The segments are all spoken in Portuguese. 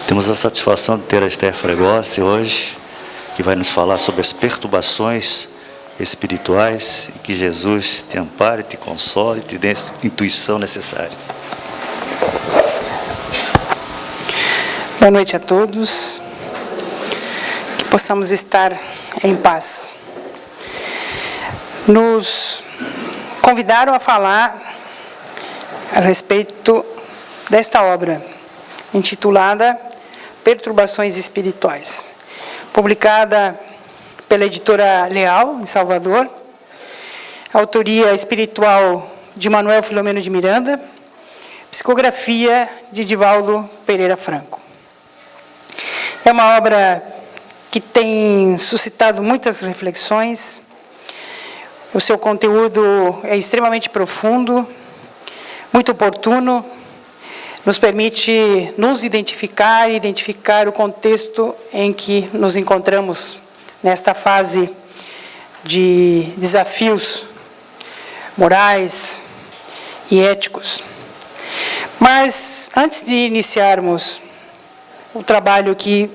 Temos a satisfação de ter a Esther Fregosi hoje, que vai nos falar sobre as perturbações espirituais e que Jesus te ampare, te console, te dê a intuição necessária. Boa noite a todos, que possamos estar em paz. Nos convidaram a falar a respeito desta obra, intitulada Perturbações Espirituais, publicada pela editora Leal, em Salvador, autoria espiritual de Manuel Filomeno de Miranda, psicografia de Divaldo Pereira Franco. É uma obra que tem suscitado muitas reflexões, o seu conteúdo é extremamente profundo, muito oportuno, nos permite nos identificar o contexto em que nos encontramos nesta fase de desafios morais e éticos. Mas, antes de iniciarmos o trabalho que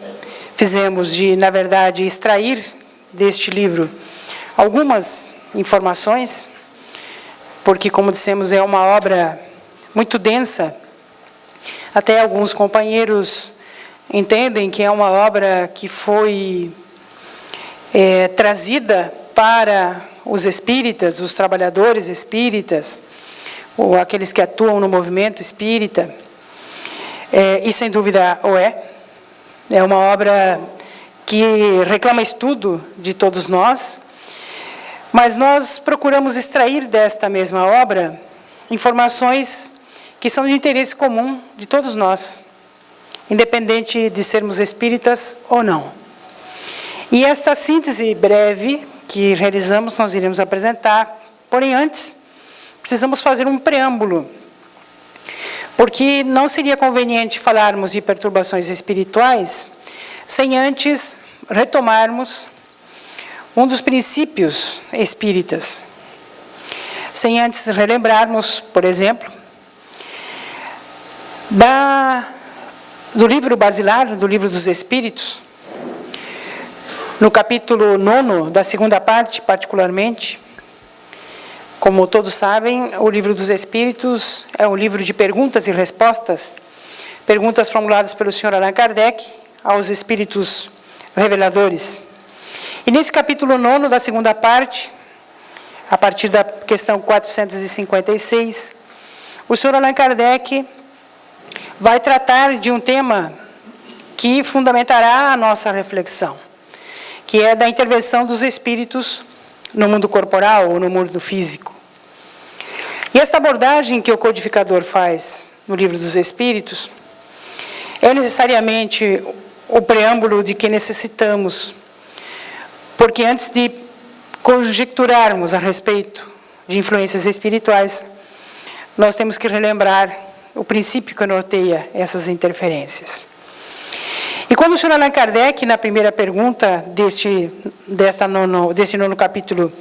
fizemos de, na verdade, extrair deste livro algumas informações, porque, como dissemos, é uma obra muito densa. Até alguns companheiros entendem que é uma obra que foi trazida para os espíritas, os trabalhadores espíritas, ou aqueles que atuam no movimento espírita, e sem dúvida o é. É uma obra que reclama estudo de todos nós, mas nós procuramos extrair desta mesma obra informações que são de interesse comum de todos nós, independente de sermos espíritas ou não. E esta síntese breve que realizamos, nós iremos apresentar, porém antes, precisamos fazer um preâmbulo, porque não seria conveniente falarmos de perturbações espirituais sem antes retomarmos um dos princípios espíritas, sem antes relembrarmos, por exemplo, do livro basilar, do livro dos Espíritos, no capítulo 9, da segunda parte, particularmente. Como todos sabem, o livro dos Espíritos é um livro de perguntas e respostas, perguntas formuladas pelo Sr. Allan Kardec aos Espíritos reveladores. E nesse capítulo 9, da segunda parte, a partir da questão 456, o Sr. Allan Kardec vai tratar de um tema que fundamentará a nossa reflexão, que é da intervenção dos espíritos no mundo corporal ou no mundo físico. E esta abordagem que o codificador faz no livro dos Espíritos é necessariamente o preâmbulo de que necessitamos, porque antes de conjecturarmos a respeito de influências espirituais, nós temos que relembrar o princípio que norteia essas interferências. E quando o Sr. Allan Kardec, na primeira pergunta deste nono capítulo,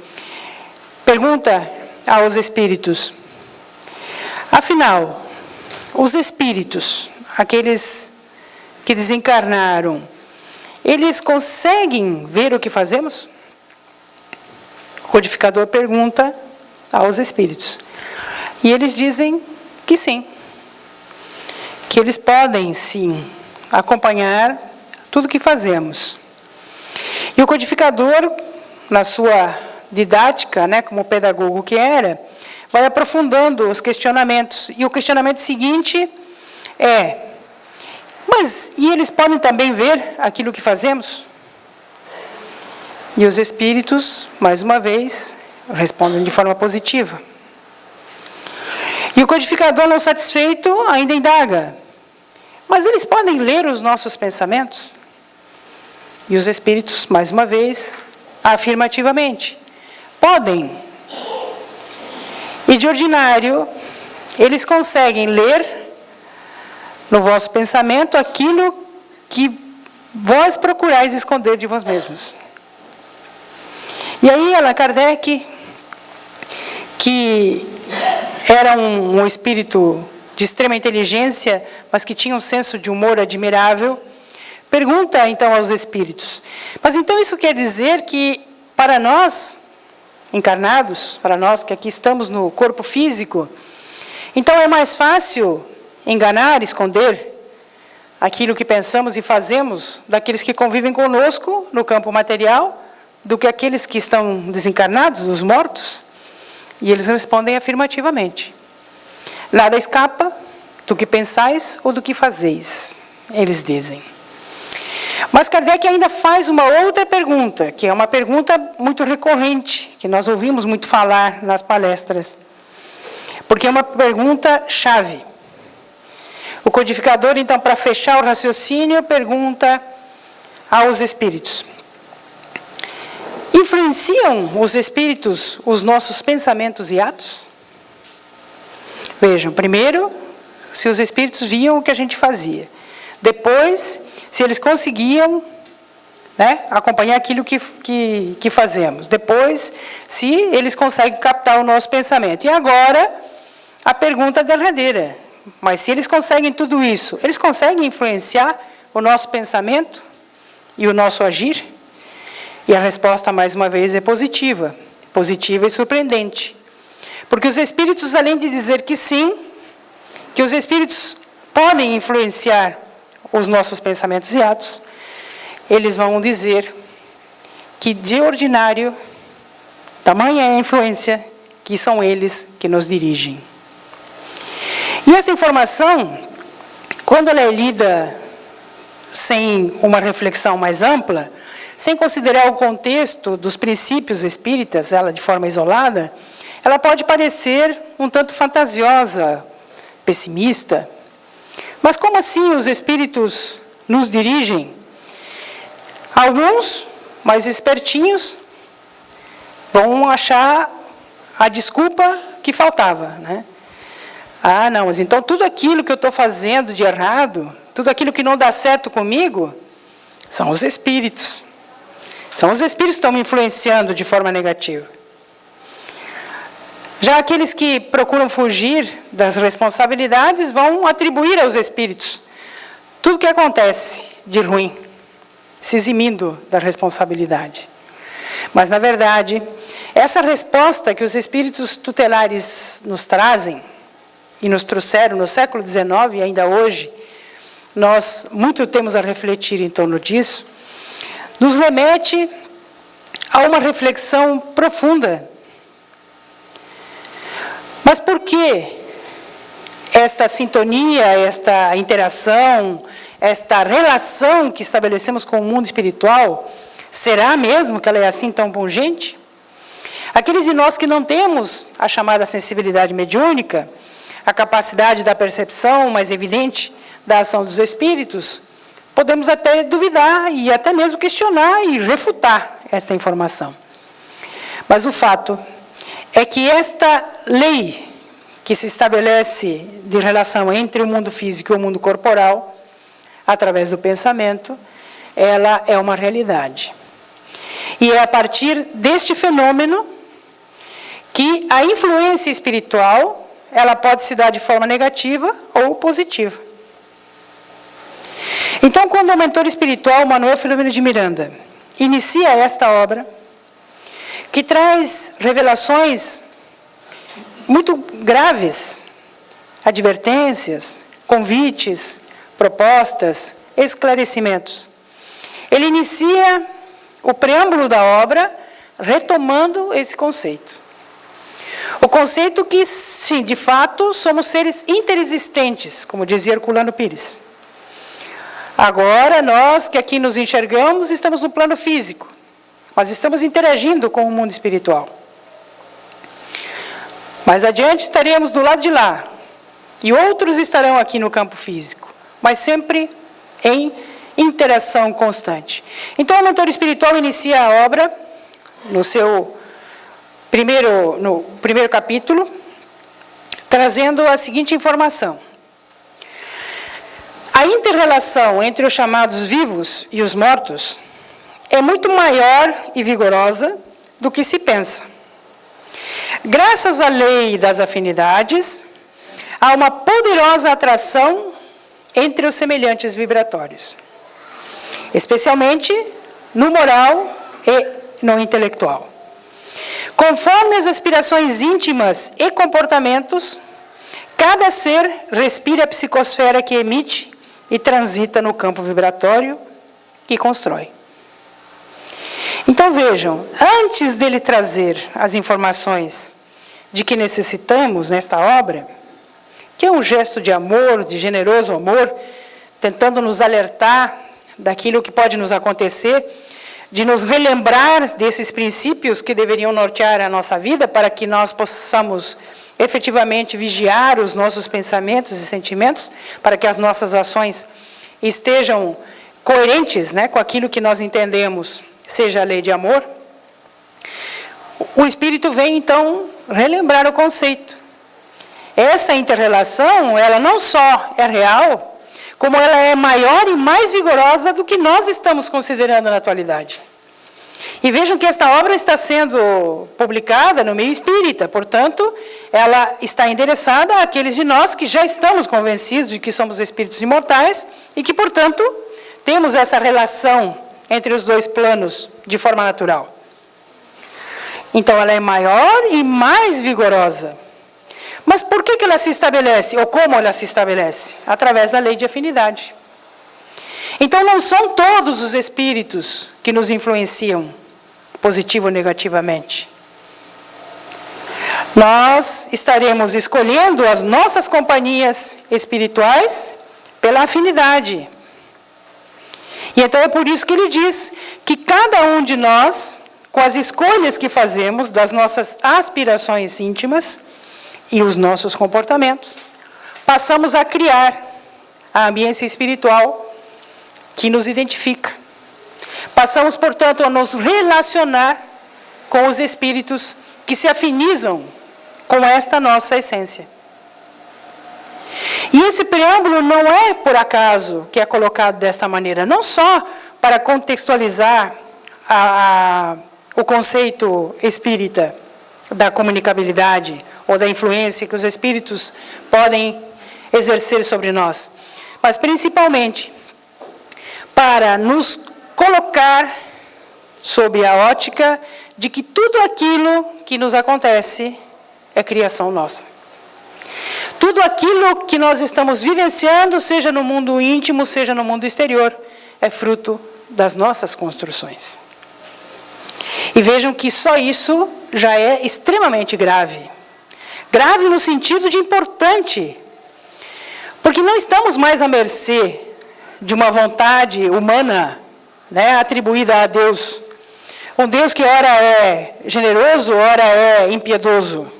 pergunta aos espíritos, afinal, os espíritos, aqueles que desencarnaram, eles conseguem ver o que fazemos? O codificador pergunta aos espíritos. E eles dizem que sim. Que eles podem, sim, acompanhar tudo o que fazemos. E o codificador, na sua didática, como pedagogo que era, vai aprofundando os questionamentos. E o questionamento seguinte é: mas e eles podem também ver aquilo que fazemos? E os espíritos, mais uma vez, respondem de forma positiva. E o codificador, não satisfeito, ainda indaga: mas eles podem ler os nossos pensamentos? E os espíritos, mais uma vez, afirmativamente: podem. E de ordinário, eles conseguem ler no vosso pensamento aquilo que vós procurais esconder de vós mesmos. E aí, Allan Kardec, que era um espírito de extrema inteligência, mas que tinha um senso de humor admirável, pergunta então aos espíritos: mas então isso quer dizer que para nós, encarnados, para nós que aqui estamos no corpo físico, então é mais fácil enganar, esconder aquilo que pensamos e fazemos daqueles que convivem conosco no campo material, do que aqueles que estão desencarnados, os mortos? E eles respondem afirmativamente: nada escapa do que pensais ou do que fazeis, eles dizem. Mas Kardec ainda faz uma outra pergunta, que é uma pergunta muito recorrente, que nós ouvimos muito falar nas palestras, porque é uma pergunta-chave. O codificador, então, para fechar o raciocínio, pergunta aos espíritos: influenciam os espíritos os nossos pensamentos e atos? Vejam, primeiro, se os espíritos viam o que a gente fazia. Depois, se eles conseguiam, né, acompanhar aquilo que fazemos. Depois, se eles conseguem captar o nosso pensamento. E agora, a pergunta derradeira: mas se eles conseguem tudo isso, eles conseguem influenciar o nosso pensamento e o nosso agir? E a resposta, mais uma vez, é positiva. Positiva e surpreendente. Porque os espíritos, além de dizer que sim, que os espíritos podem influenciar os nossos pensamentos e atos, eles vão dizer que, de ordinário, tamanha é a influência que são eles que nos dirigem. E essa informação, quando ela é lida sem uma reflexão mais ampla, sem considerar o contexto dos princípios espíritas, ela de forma isolada, ela pode parecer um tanto fantasiosa, pessimista. Mas como assim os espíritos nos dirigem? Alguns, mais espertinhos, vão achar a desculpa que faltava, né? Ah, não, mas então tudo aquilo que eu estou fazendo de errado, tudo aquilo que não dá certo comigo, são os espíritos. São os espíritos que estão me influenciando de forma negativa. Já aqueles que procuram fugir das responsabilidades vão atribuir aos espíritos tudo o que acontece de ruim, se eximindo da responsabilidade. Mas, na verdade, essa resposta que os espíritos tutelares nos trazem, e nos trouxeram no século XIX, e ainda hoje, nós muito temos a refletir em torno disso, nos remete a uma reflexão profunda. Mas por que esta sintonia, esta interação, esta relação que estabelecemos com o mundo espiritual, será mesmo que ela é assim tão pungente? Aqueles de nós que não temos a chamada sensibilidade mediúnica, a capacidade da percepção mais evidente da ação dos espíritos, podemos até duvidar e até mesmo questionar e refutar esta informação. Mas o fato é que esta lei que se estabelece de relação entre o mundo físico e o mundo corporal, através do pensamento, ela é uma realidade. E é a partir deste fenômeno que a influência espiritual, ela pode se dar de forma negativa ou positiva. Então, quando o mentor espiritual, Manuel Filomeno de Miranda, inicia esta obra, que traz revelações muito graves, advertências, convites, propostas, esclarecimentos. Ele inicia o preâmbulo da obra retomando esse conceito. O conceito que, sim, de fato, somos seres interexistentes, como dizia Herculano Pires. Agora, nós que aqui nos enxergamos, estamos no plano físico, mas estamos interagindo com o mundo espiritual. Mais adiante estaremos do lado de lá, e outros estarão aqui no campo físico, mas sempre em interação constante. Então, o mentor espiritual inicia a obra no primeiro capítulo, trazendo a seguinte informação: a inter-relação entre os chamados vivos e os mortos é muito maior e vigorosa do que se pensa. Graças à lei das afinidades, há uma poderosa atração entre os semelhantes vibratórios, especialmente no moral e no intelectual. Conforme as aspirações íntimas e comportamentos, cada ser respira a psicosfera que emite e transita no campo vibratório que constrói. Então vejam, antes dele trazer as informações de que necessitamos nesta obra, que é um gesto de amor, de generoso amor, tentando nos alertar daquilo que pode nos acontecer, de nos relembrar desses princípios que deveriam nortear a nossa vida para que nós possamos efetivamente vigiar os nossos pensamentos e sentimentos, para que as nossas ações estejam coerentes, né, com aquilo que nós entendemos seja a lei de amor. O Espírito vem, então, relembrar o conceito. Essa inter-relação, ela não só é real, como ela é maior e mais vigorosa do que nós estamos considerando na atualidade. E vejam que esta obra está sendo publicada no meio espírita, portanto, ela está endereçada àqueles de nós que já estamos convencidos de que somos espíritos imortais e que, portanto, temos essa relação entre os dois planos de forma natural. Então, ela é maior e mais vigorosa. Mas por que ela se estabelece, ou como ela se estabelece? Através da lei de afinidade. Então, não são todos os espíritos que nos influenciam, positivo ou negativamente. Nós estaremos escolhendo as nossas companhias espirituais pela afinidade. E então é por isso que ele diz que cada um de nós, com as escolhas que fazemos das nossas aspirações íntimas e os nossos comportamentos, passamos a criar a ambiência espiritual que nos identifica. Passamos, portanto, a nos relacionar com os espíritos que se afinizam com esta nossa essência. E esse preâmbulo não é por acaso que é colocado desta maneira, não só para contextualizar o conceito espírita da comunicabilidade ou da influência que os espíritos podem exercer sobre nós, mas principalmente para nos colocar sob a ótica de que tudo aquilo que nos acontece é criação nossa. Tudo aquilo que nós estamos vivenciando, seja no mundo íntimo, seja no mundo exterior, é fruto das nossas construções. E vejam que só isso já é extremamente grave. Grave no sentido de importante. Porque não estamos mais à mercê de uma vontade humana, né, atribuída a Deus. Um Deus que ora é generoso, ora é impiedoso.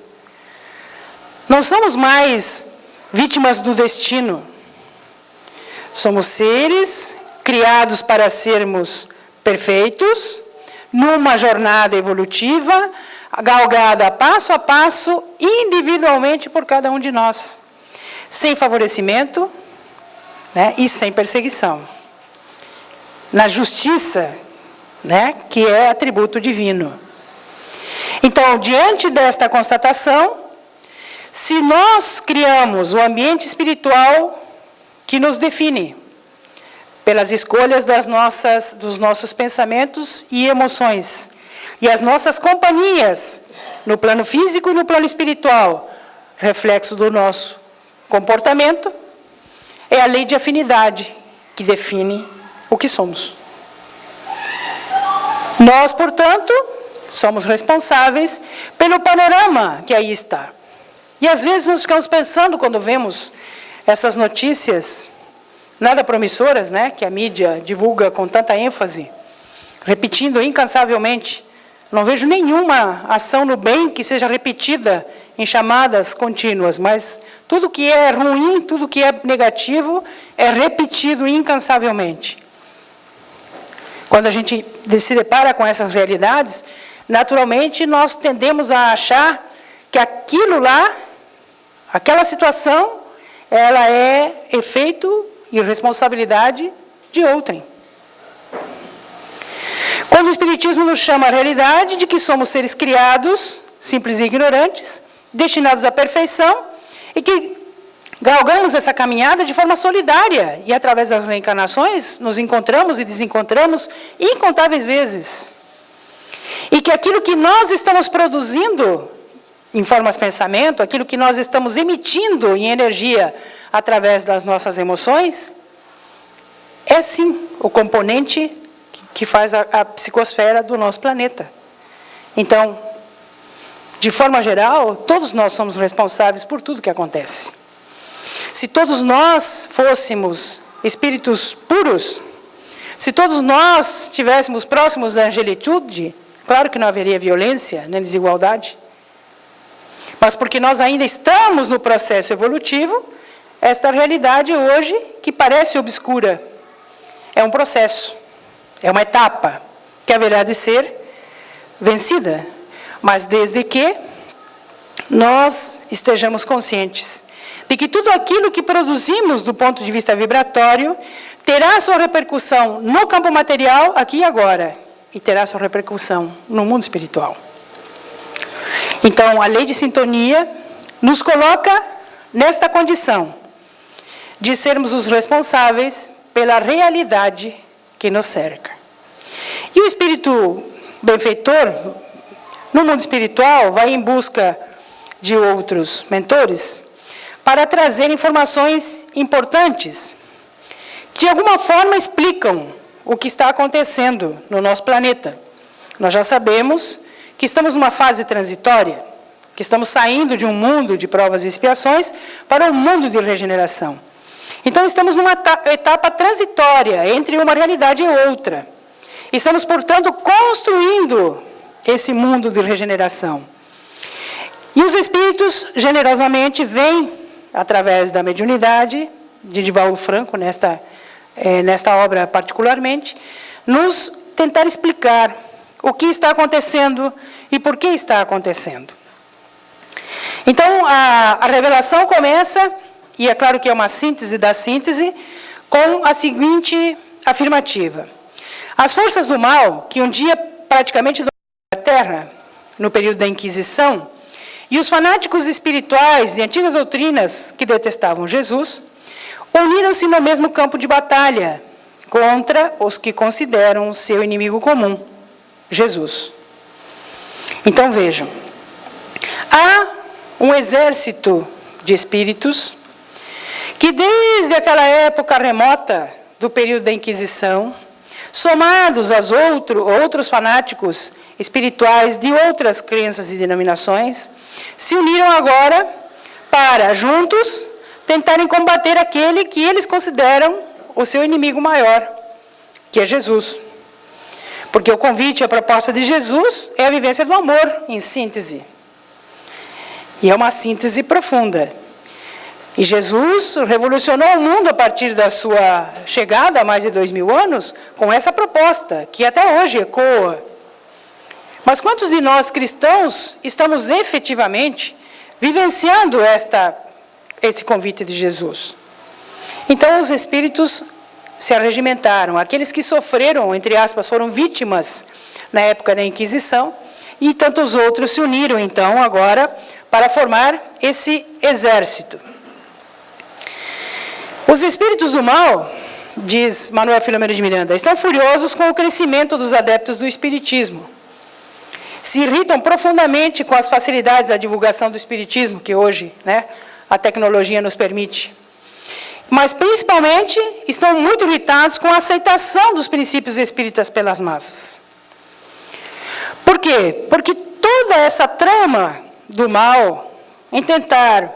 Não somos mais vítimas do destino. Somos seres criados para sermos perfeitos, numa jornada evolutiva, galgada passo a passo, individualmente por cada um de nós, sem favorecimento, né, e sem perseguição. Na justiça, né, que é atributo divino. Então, diante desta constatação, se nós criamos o ambiente espiritual que nos define, pelas escolhas dos nossos pensamentos e emoções, e as nossas companhias, no plano físico e no plano espiritual, reflexo do nosso comportamento, é a lei de afinidade que define o que somos. Nós, portanto, somos responsáveis pelo panorama que aí está. E às vezes nós ficamos pensando, quando vemos essas notícias nada promissoras, né, que a mídia divulga com tanta ênfase, repetindo incansavelmente. Não vejo nenhuma ação no bem que seja repetida em chamadas contínuas, mas tudo que é ruim, tudo que é negativo, é repetido incansavelmente. Quando a gente se depara com essas realidades, naturalmente nós tendemos a achar que aquilo lá, aquela situação, ela é efeito e responsabilidade de outrem. Quando o Espiritismo nos chama à realidade de que somos seres criados, simples e ignorantes, destinados à perfeição, e que galgamos essa caminhada de forma solidária e, através das reencarnações, nos encontramos e desencontramos incontáveis vezes. E que aquilo que nós estamos produzindo em forma de pensamento, aquilo que nós estamos emitindo em energia através das nossas emoções, é sim o componente que faz a psicosfera do nosso planeta. Então, de forma geral, todos nós somos responsáveis por tudo que acontece. Se todos nós fôssemos espíritos puros, se todos nós estivéssemos próximos da angelitude, claro que não haveria violência nem desigualdade. Mas porque nós ainda estamos no processo evolutivo, esta realidade hoje, que parece obscura, é um processo, é uma etapa que haverá de ser vencida, mas desde que nós estejamos conscientes de que tudo aquilo que produzimos do ponto de vista vibratório terá sua repercussão no campo material, aqui e agora, e terá sua repercussão no mundo espiritual. Então, a lei de sintonia nos coloca nesta condição de sermos os responsáveis pela realidade que nos cerca. E o espírito benfeitor, no mundo espiritual, vai em busca de outros mentores para trazer informações importantes que, de alguma forma, explicam o que está acontecendo no nosso planeta. Nós já sabemos que estamos numa fase transitória, que estamos saindo de um mundo de provas e expiações para um mundo de regeneração. Então, estamos numa etapa transitória entre uma realidade e outra. Estamos, portanto, construindo esse mundo de regeneração. E os espíritos, generosamente, vêm, através da mediunidade, de Divaldo Franco, nesta obra particularmente, nos tentar explicar o que está acontecendo e por que está acontecendo. Então, a revelação começa, e é claro que é uma síntese da síntese, com a seguinte afirmativa. As forças do mal, que um dia praticamente dominaram a Terra, no período da Inquisição, e os fanáticos espirituais de antigas doutrinas que detestavam Jesus, uniram-se no mesmo campo de batalha contra os que consideram seu inimigo comum, Jesus. Então vejam, há um exército de espíritos que desde aquela época remota do período da Inquisição, somados aos outros fanáticos espirituais de outras crenças e denominações, se uniram agora para, juntos, tentarem combater aquele que eles consideram o seu inimigo maior, que é Jesus. Porque o convite e a proposta de Jesus é a vivência do amor, em síntese. E é uma síntese profunda. E Jesus revolucionou o mundo a partir da sua chegada há mais de 2000 anos com essa proposta, que até hoje ecoa. Mas quantos de nós cristãos estamos efetivamente vivenciando esse convite de Jesus? Então os espíritos se arregimentaram, aqueles que sofreram, entre aspas, foram vítimas na época da Inquisição, e tantos outros se uniram então agora para formar esse exército. Os espíritos do mal, diz Manuel Filomeno de Miranda, estão furiosos com o crescimento dos adeptos do espiritismo. Se irritam profundamente com as facilidades da divulgação do espiritismo, que hoje, a tecnologia nos permite. Mas, principalmente, estão muito irritados com a aceitação dos princípios espíritas pelas massas. Por quê? Porque toda essa trama do mal em tentar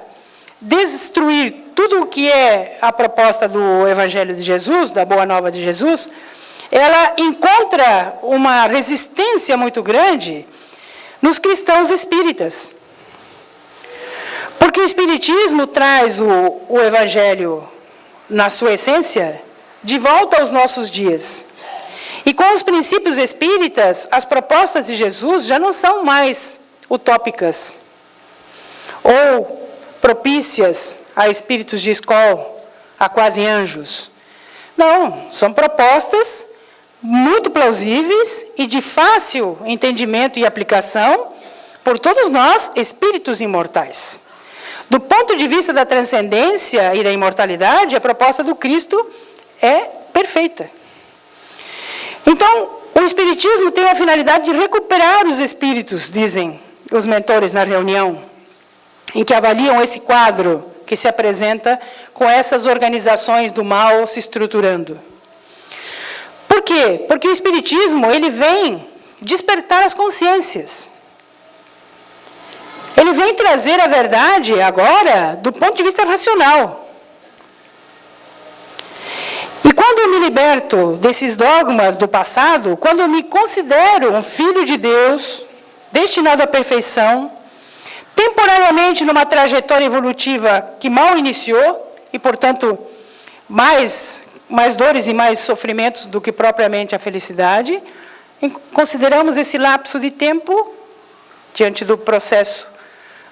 destruir tudo o que é a proposta do Evangelho de Jesus, da Boa Nova de Jesus, ela encontra uma resistência muito grande nos cristãos espíritas. Porque o Espiritismo traz o Evangelho, na sua essência, de volta aos nossos dias. E com os princípios espíritas, as propostas de Jesus já não são mais utópicas ou propícias a espíritos de escola, a quase anjos. Não, são propostas muito plausíveis e de fácil entendimento e aplicação por todos nós, espíritos imortais. Do ponto de vista da transcendência e da imortalidade, a proposta do Cristo é perfeita. Então, o Espiritismo tem a finalidade de recuperar os espíritos, dizem os mentores na reunião, em que avaliam esse quadro que se apresenta com essas organizações do mal se estruturando. Por quê? Porque o Espiritismo, ele vem despertar as consciências. Ele vem trazer a verdade agora do ponto de vista racional. E quando eu me liberto desses dogmas do passado, quando eu me considero um filho de Deus, destinado à perfeição, temporariamente numa trajetória evolutiva que mal iniciou, e, portanto, mais dores e mais sofrimentos do que propriamente a felicidade, consideramos esse lapso de tempo, diante do processo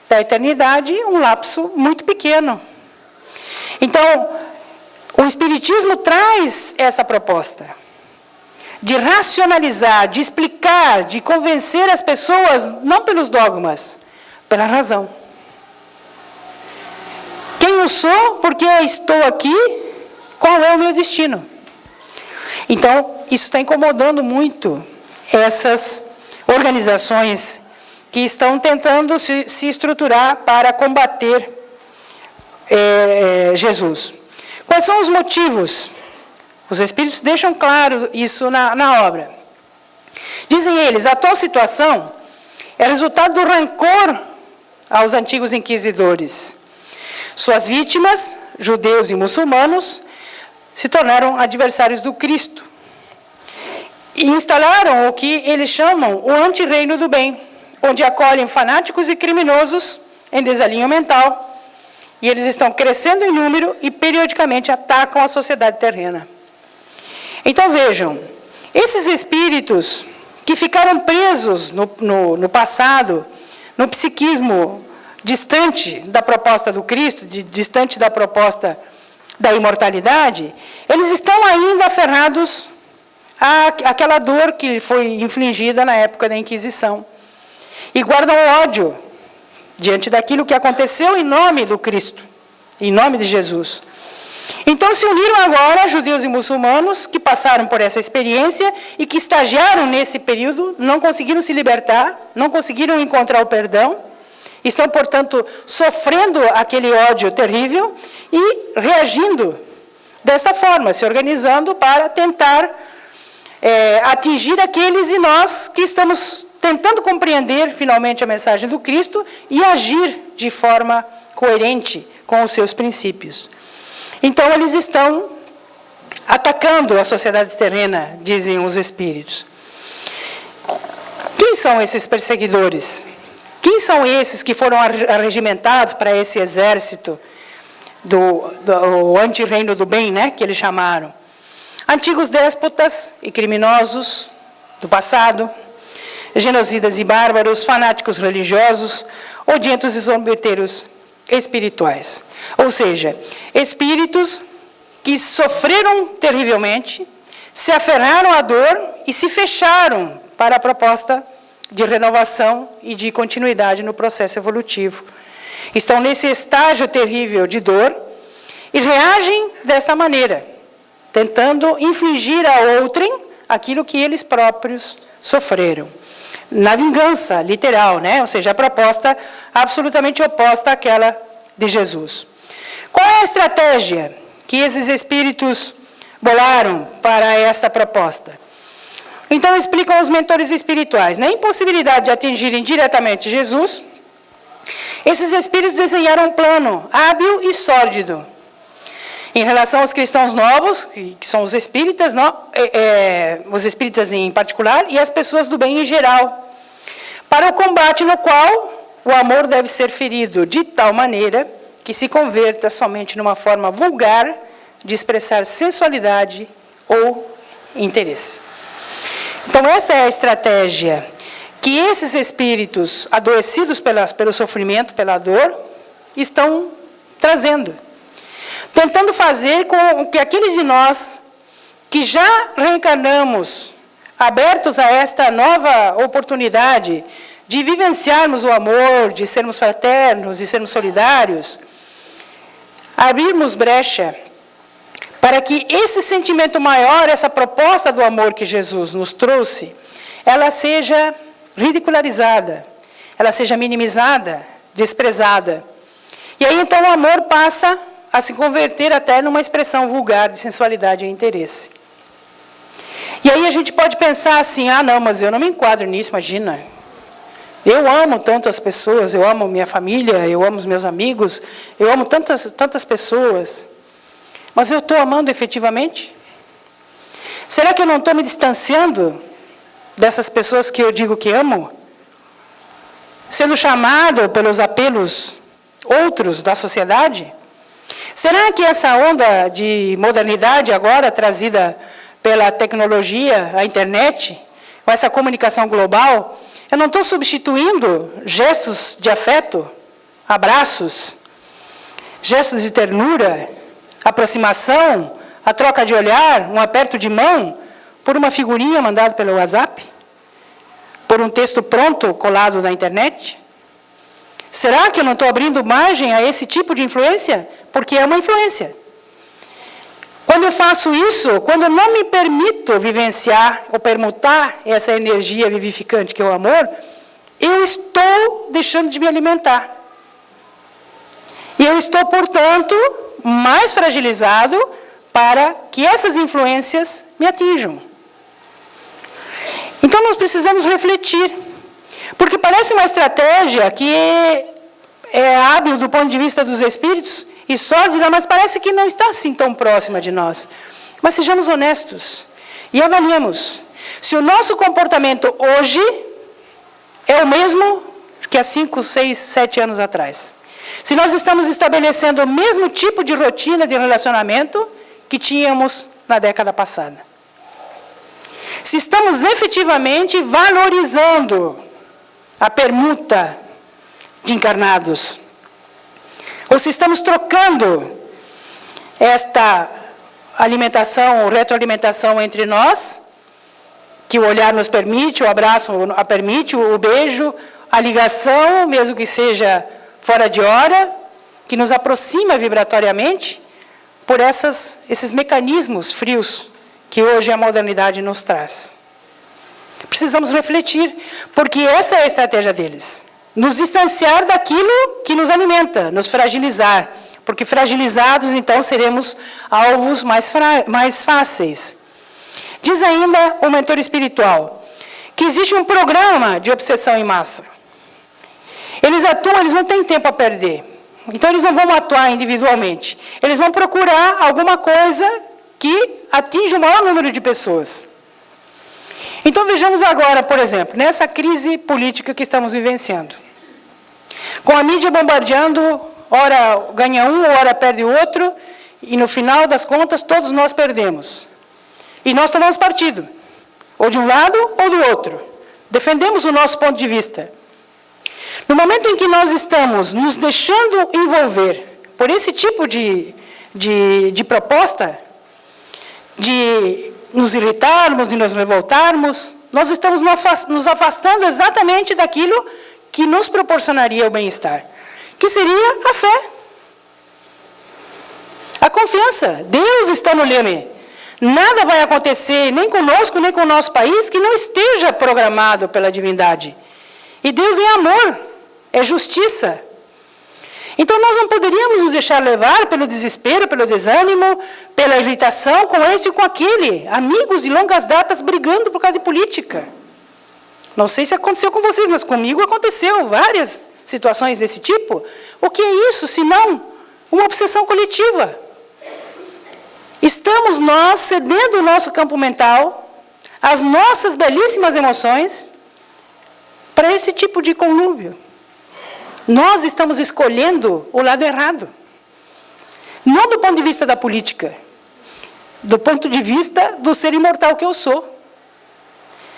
da eternidade, um lapso muito pequeno. Então, o Espiritismo traz essa proposta de racionalizar, de explicar, de convencer as pessoas, não pelos dogmas, pela razão. Quem eu sou, por que eu estou aqui, qual é o meu destino? Então, isso está incomodando muito essas organizações que estão tentando se estruturar para combater Jesus. Quais são os motivos? Os Espíritos deixam claro isso na obra. Dizem eles, a atual situação é resultado do rancor aos antigos inquisidores. Suas vítimas, judeus e muçulmanos, se tornaram adversários do Cristo e instalaram o que eles chamam o antirreino do bem, onde acolhem fanáticos e criminosos em desalinho mental, e eles estão crescendo em número e periodicamente atacam a sociedade terrena. Então vejam, esses espíritos que ficaram presos no passado, no psiquismo distante da proposta do Cristo, distante da proposta da imortalidade, eles estão ainda aferrados àquela dor que foi infligida na época da Inquisição. E guardam ódio diante daquilo que aconteceu em nome do Cristo, em nome de Jesus. Então se uniram agora judeus e muçulmanos que passaram por essa experiência e que estagiaram nesse período, não conseguiram se libertar, não conseguiram encontrar o perdão, estão, portanto, sofrendo aquele ódio terrível e reagindo desta forma, se organizando para tentar atingir aqueles de nós que estamos tentando compreender finalmente a mensagem do Cristo e agir de forma coerente com os seus princípios. Então, eles estão atacando a sociedade terrena, dizem os espíritos. Quem são esses perseguidores? Quem são esses que foram arregimentados para esse exército do antirreino do bem, né, que eles chamaram? Antigos déspotas e criminosos do passado, genocidas e bárbaros, fanáticos religiosos, odientos e zombeteiros espirituais. Ou seja, espíritos que sofreram terrivelmente, se aferraram à dor e se fecharam para a proposta de renovação e de continuidade no processo evolutivo. Estão nesse estágio terrível de dor e reagem desta maneira, tentando infligir a outrem aquilo que eles próprios sofreram. Na vingança, literal, né? Ou seja, a proposta absolutamente oposta àquela de Jesus. Qual é a estratégia que esses espíritos bolaram para esta proposta? Então, explicam os mentores espirituais. Na impossibilidade de atingirem diretamente Jesus, esses espíritos desenharam um plano hábil e sórdido em relação aos cristãos novos, que são os espíritas em particular, e as pessoas do bem em geral, para o combate no qual o amor deve ser ferido de tal maneira que se converta somente numa forma vulgar de expressar sensualidade ou interesse. Então, essa é a estratégia que esses espíritos adoecidos pelo sofrimento, pela dor, estão trazendo. Tentando fazer com que aqueles de nós que já reencarnamos, abertos a esta nova oportunidade de vivenciarmos o amor, de sermos fraternos, de sermos solidários, abrirmos brecha para que esse sentimento maior, essa proposta do amor que Jesus nos trouxe, ela seja ridicularizada, ela seja minimizada, desprezada. E aí, então, o amor passa a se converter até numa expressão vulgar de sensualidade e interesse. E aí a gente pode pensar assim, não, mas eu não me enquadro nisso, imagina. Eu amo tanto as pessoas, eu amo minha família, eu amo os meus amigos, eu amo tantas pessoas. Mas eu estou amando efetivamente? Será que eu não estou me distanciando dessas pessoas que eu digo que amo? Sendo chamado pelos apelos outros da sociedade? Será que essa onda de modernidade agora trazida pela tecnologia, a internet, com essa comunicação global, eu não estou substituindo gestos de afeto, abraços, gestos de ternura, aproximação, a troca de olhar, um aperto de mão, por uma figurinha mandada pelo WhatsApp? Por um texto pronto, colado na internet? Será que eu não estou abrindo margem a esse tipo de influência? Porque é uma influência. Quando eu faço isso, quando eu não me permito vivenciar ou permutar essa energia vivificante que é o amor, eu estou deixando de me alimentar. E eu estou, portanto, mais fragilizado para que essas influências me atinjam. Então, nós precisamos refletir. Porque parece uma estratégia que é hábil do ponto de vista dos espíritos e sórdida, mas parece que não está assim tão próxima de nós. Mas sejamos honestos e avaliemos se o nosso comportamento hoje é o mesmo que há 5, 6, 7 anos atrás. Se nós estamos estabelecendo o mesmo tipo de rotina de relacionamento que tínhamos na década passada. Se estamos efetivamente valorizando a permuta de encarnados, ou se estamos trocando esta alimentação ou retroalimentação entre nós, que o olhar nos permite, o abraço permite, o beijo, a ligação, mesmo que seja fora de hora, que nos aproxima vibratoriamente, por esses mecanismos frios que hoje a modernidade nos traz. Precisamos refletir, porque essa é a estratégia deles. Nos distanciar daquilo que nos alimenta, nos fragilizar. Porque fragilizados, então, seremos alvos mais fáceis. Diz ainda o mentor espiritual que existe um programa de obsessão em massa. Eles atuam, eles não têm tempo a perder. Então, eles não vão atuar individualmente. Eles vão procurar alguma coisa que atinja o maior número de pessoas. Então, vejamos agora, por exemplo, nessa crise política que estamos vivenciando. Com a mídia bombardeando, ora ganha um, ora perde o outro, e no final das contas, todos nós perdemos. E nós tomamos partido, ou de um lado ou do outro. Defendemos o nosso ponto de vista. No momento em que nós estamos nos deixando envolver por esse tipo de proposta, de nos irritarmos, de nos revoltarmos, nós estamos nos afastando exatamente daquilo que nos proporcionaria o bem-estar, que seria a fé. A confiança. Deus está no leme. Nada vai acontecer, nem conosco, nem com o nosso país, que não esteja programado pela divindade. E Deus é amor, é justiça. Então, nós não poderíamos nos deixar levar pelo desespero, pelo desânimo, pela irritação com este e com aquele. Amigos de longas datas brigando por causa de política. Não sei se aconteceu com vocês, mas comigo aconteceu várias situações desse tipo. O que é isso, senão uma obsessão coletiva? Estamos nós cedendo o nosso campo mental, as nossas belíssimas emoções, para esse tipo de conluio. Nós estamos escolhendo o lado errado. Não do ponto de vista da política, do ponto de vista do ser imortal que eu sou.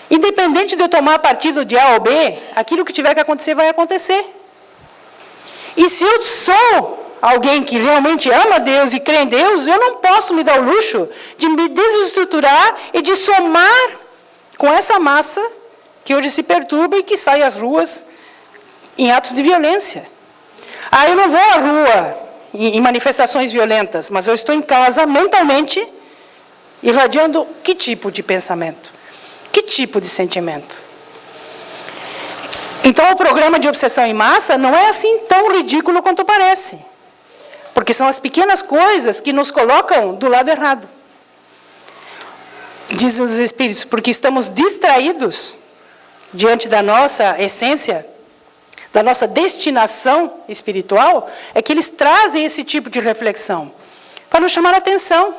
Independente de eu tomar partido de A ou B, aquilo que tiver que acontecer, vai acontecer. E se eu sou alguém que realmente ama Deus e crê em Deus, eu não posso me dar o luxo de me desestruturar e de somar com essa massa que hoje se perturba e que sai às ruas em atos de violência. Eu não vou à rua em manifestações violentas, mas eu estou em casa mentalmente irradiando que tipo de pensamento? Que tipo de sentimento? Então, o programa de obsessão em massa não é assim tão ridículo quanto parece. Porque são as pequenas coisas que nos colocam do lado errado. Dizem os Espíritos, porque estamos distraídos diante da nossa essência, da nossa destinação espiritual, é que eles trazem esse tipo de reflexão, para nos chamar a atenção.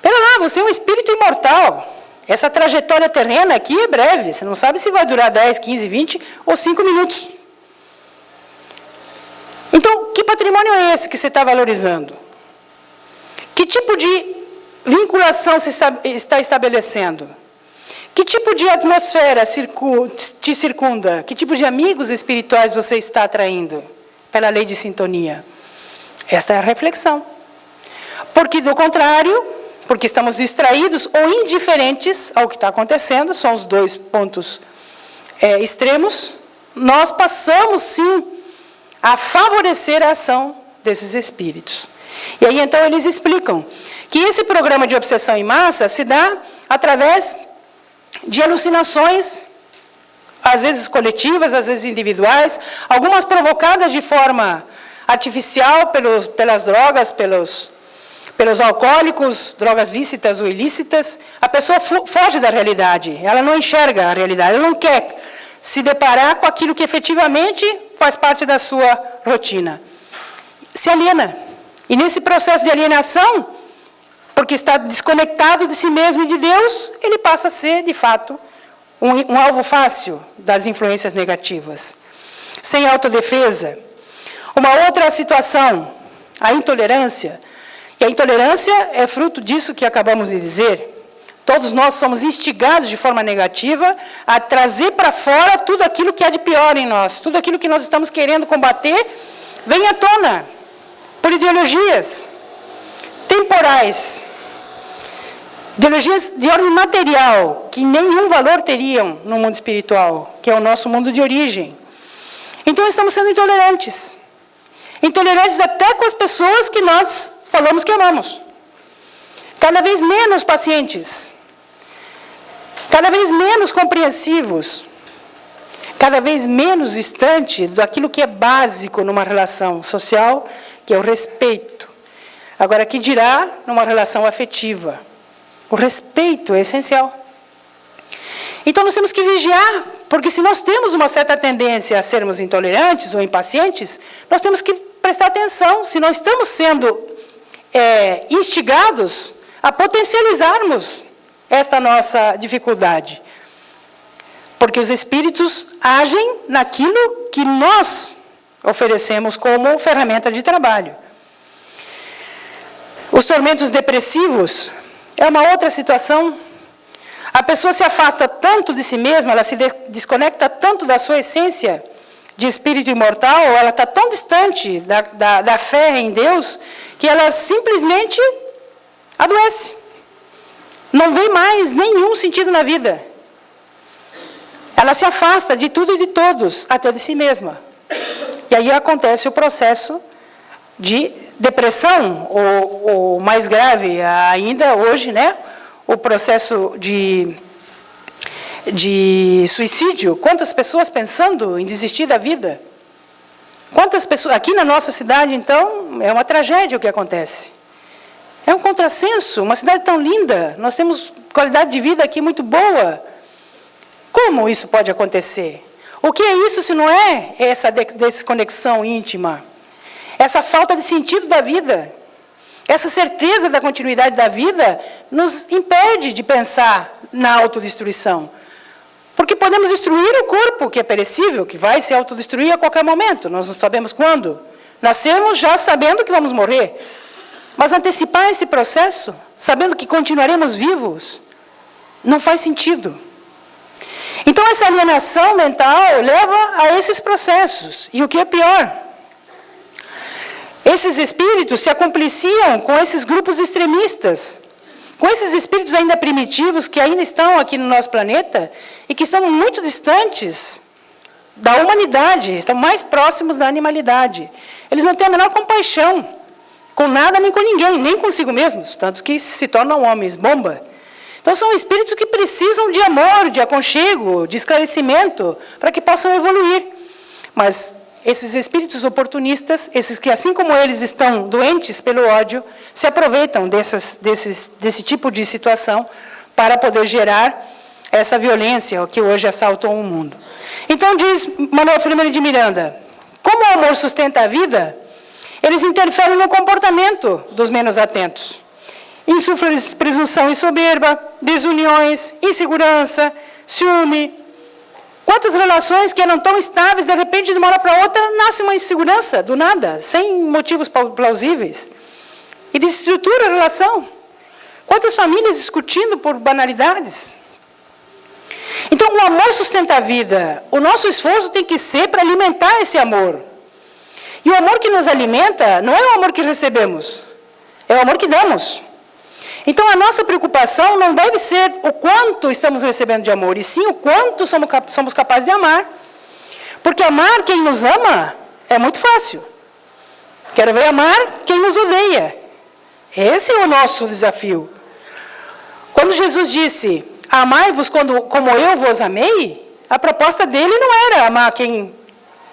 Pera lá, você é um espírito imortal. Essa trajetória terrena aqui é breve, você não sabe se vai durar 10, 15, 20 ou 5 minutos. Então, que patrimônio é esse que você está valorizando? Que tipo de vinculação você está estabelecendo? Que tipo de atmosfera te circunda? Que tipo de amigos espirituais você está atraindo pela lei de sintonia? Esta é a reflexão. Porque, do contrário, porque estamos distraídos ou indiferentes ao que está acontecendo, são os dois pontos extremos, nós passamos, sim, a favorecer a ação desses espíritos. E aí, então, eles explicam que esse programa de obsessão em massa se dá através de alucinações, às vezes coletivas, às vezes individuais, algumas provocadas de forma artificial pelas drogas, pelos alcoólicos, drogas lícitas ou ilícitas. A pessoa foge da realidade, ela não enxerga a realidade, ela não quer se deparar com aquilo que efetivamente faz parte da sua rotina. Se aliena. E nesse processo de alienação, porque está desconectado de si mesmo e de Deus, ele passa a ser, de fato, um alvo fácil das influências negativas. Sem autodefesa. Uma outra situação, a intolerância. E a intolerância é fruto disso que acabamos de dizer. Todos nós somos instigados de forma negativa a trazer para fora tudo aquilo que há de pior em nós. Tudo aquilo que nós estamos querendo combater vem à tona por ideologias temporais, ideologias de ordem material, que nenhum valor teriam no mundo espiritual, que é o nosso mundo de origem. Então, estamos sendo intolerantes. Intolerantes até com as pessoas que nós falamos que amamos. Cada vez menos pacientes. Cada vez menos compreensivos. Cada vez menos distante daquilo que é básico numa relação social, que é o respeito. Agora, que dirá numa relação afetiva? O respeito é essencial. Então, nós temos que vigiar, porque se nós temos uma certa tendência a sermos intolerantes ou impacientes, nós temos que prestar atenção se nós estamos sendo instigados a potencializarmos esta nossa dificuldade. Porque os espíritos agem naquilo que nós oferecemos como ferramenta de trabalho. Os tormentos depressivos é uma outra situação. A pessoa se afasta tanto de si mesma, ela se desconecta tanto da sua essência de espírito imortal, ela está tão distante da fé em Deus, que ela simplesmente adoece. Não vê mais nenhum sentido na vida. Ela se afasta de tudo e de todos, até de si mesma. E aí acontece o processo de depressão, ou mais grave ainda hoje, né? O processo de suicídio. Quantas pessoas pensando em desistir da vida? Quantas pessoas... Aqui na nossa cidade, então, é uma tragédia o que acontece. É um contrassenso, uma cidade tão linda, nós temos qualidade de vida aqui muito boa. Como isso pode acontecer? O que é isso se não é essa desconexão íntima? Essa falta de sentido da vida? Essa certeza da continuidade da vida nos impede de pensar na autodestruição. Porque podemos destruir o corpo, que é perecível, que vai se autodestruir a qualquer momento. Nós não sabemos quando. Nascemos já sabendo que vamos morrer. Mas antecipar esse processo, sabendo que continuaremos vivos, não faz sentido. Então, essa alienação mental leva a esses processos. E o que é pior? Esses espíritos se acompliciam com esses grupos extremistas, com esses espíritos ainda primitivos que ainda estão aqui no nosso planeta e que estão muito distantes da humanidade, estão mais próximos da animalidade. Eles não têm a menor compaixão com nada nem com ninguém, nem consigo mesmos, tanto que se tornam homens bomba. Então são espíritos que precisam de amor, de aconchego, de esclarecimento, para que possam evoluir. Mas esses espíritos oportunistas, esses que assim como eles estão doentes pelo ódio, se aproveitam desse tipo de situação para poder gerar essa violência que hoje assaltou o mundo. Então diz Manuel Filomeno de Miranda, como o amor sustenta a vida, eles interferem no comportamento dos menos atentos. Insuflam presunção e soberba, desuniões, insegurança, ciúme. Quantas relações que eram tão estáveis, de repente, de uma hora para outra, nasce uma insegurança, do nada, sem motivos plausíveis. E desestrutura a relação. Quantas famílias discutindo por banalidades. Então, o amor sustenta a vida. O nosso esforço tem que ser para alimentar esse amor. E o amor que nos alimenta não é o amor que recebemos, é o amor que damos. Então, a nossa preocupação não deve ser o quanto estamos recebendo de amor, e sim o quanto somos capazes de amar. Porque amar quem nos ama é muito fácil. Quero ver amar quem nos odeia. Esse é o nosso desafio. Quando Jesus disse, amai-vos como eu vos amei, a proposta dele não era amar quem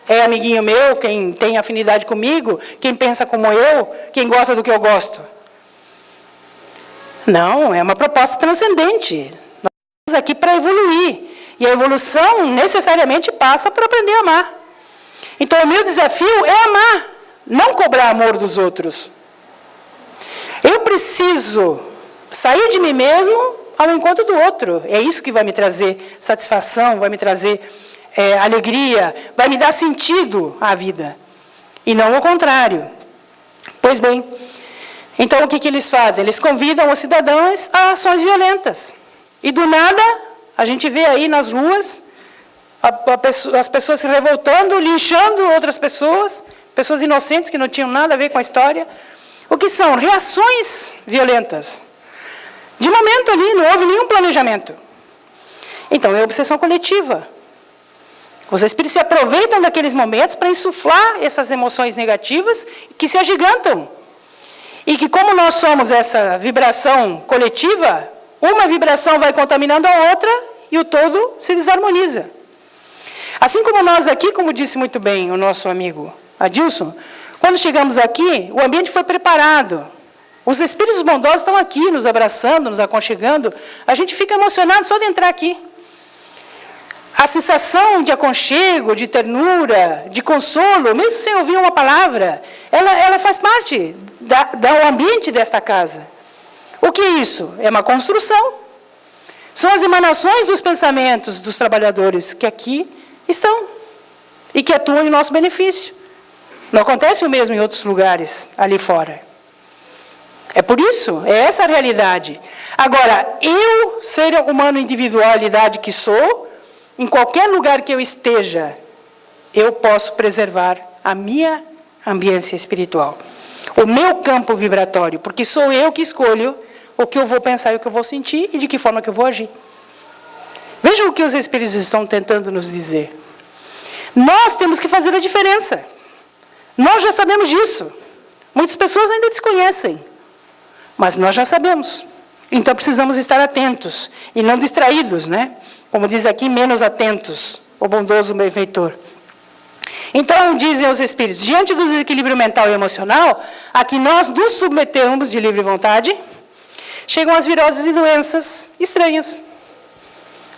é amiguinho meu, quem tem afinidade comigo, quem pensa como eu, quem gosta do que eu gosto. Não, é uma proposta transcendente. Nós estamos aqui para evoluir. E a evolução necessariamente passa por aprender a amar. Então, o meu desafio é amar, não cobrar amor dos outros. Eu preciso sair de mim mesmo ao encontro do outro. É isso que vai me trazer satisfação, vai me trazer alegria, vai me dar sentido à vida. E não o contrário. Pois bem, então o que eles fazem? Eles convidam os cidadãos a ações violentas. E do nada, a gente vê aí nas ruas as pessoas se revoltando, linchando outras pessoas inocentes que não tinham nada a ver com a história. O que são? Reações violentas. De momento ali, não houve nenhum planejamento. Então, é obsessão coletiva. Os espíritos se aproveitam daqueles momentos para insuflar essas emoções negativas que se agigantam. E que, como nós somos essa vibração coletiva, uma vibração vai contaminando a outra e o todo se desarmoniza. Assim como nós aqui, como disse muito bem o nosso amigo Adilson, quando chegamos aqui, o ambiente foi preparado. Os espíritos bondosos estão aqui, nos abraçando, nos aconchegando. A gente fica emocionado só de entrar aqui. A sensação de aconchego, de ternura, de consolo, mesmo sem ouvir uma palavra, ela faz parte do ambiente desta casa. O que é isso? É uma construção. São as emanações dos pensamentos dos trabalhadores que aqui estão e que atuam em nosso benefício. Não acontece o mesmo em outros lugares ali fora. É por isso, é essa a realidade. Agora, eu, ser humano individualidade que sou, em qualquer lugar que eu esteja, eu posso preservar a minha ambiência espiritual. O meu campo vibratório, porque sou eu que escolho o que eu vou pensar e o que eu vou sentir e de que forma que eu vou agir. Vejam o que os espíritos estão tentando nos dizer. Nós temos que fazer a diferença. Nós já sabemos disso. Muitas pessoas ainda desconhecem. Mas nós já sabemos. Então precisamos estar atentos e não distraídos, né? Como diz aqui, menos atentos, o bondoso benfeitor. Então, dizem os espíritos, diante do desequilíbrio mental e emocional, a que nós nos submetemos de livre vontade, chegam as viroses e doenças estranhas.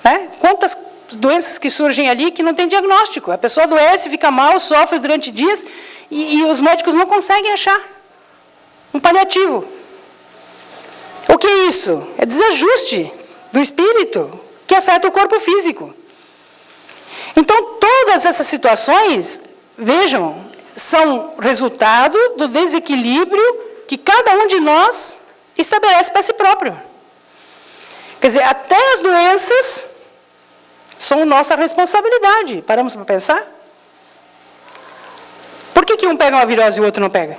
Né? Quantas doenças que surgem ali que não tem diagnóstico. A pessoa adoece, fica mal, sofre durante dias e os médicos não conseguem achar um paliativo. O que é isso? É desajuste do espírito que afeta o corpo físico. Então, todas essas situações, vejam, são resultado do desequilíbrio que cada um de nós estabelece para si próprio. Quer dizer, até as doenças são nossa responsabilidade. Paramos para pensar? Por que um pega uma virose e o outro não pega?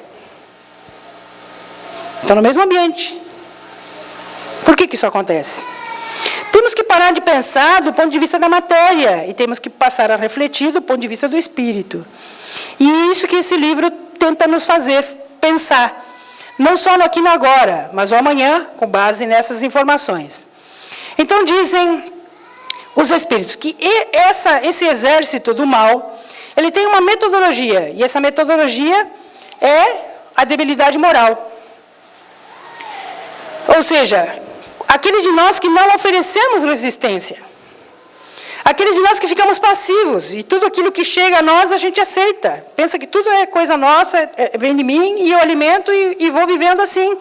Estão no mesmo ambiente. Por que isso acontece? Temos que parar de pensar do ponto de vista da matéria e temos que passar a refletir do ponto de vista do espírito. E é isso que esse livro tenta nos fazer pensar. Não só no aqui e no agora, mas o amanhã, com base nessas informações. Então dizem os espíritos que esse exército do mal, ele tem uma metodologia, e essa metodologia é a debilidade moral. Ou seja, aqueles de nós que não oferecemos resistência. Aqueles de nós que ficamos passivos, e tudo aquilo que chega a nós a gente aceita. Pensa que tudo é coisa nossa, vem de mim, e eu alimento e vou vivendo assim.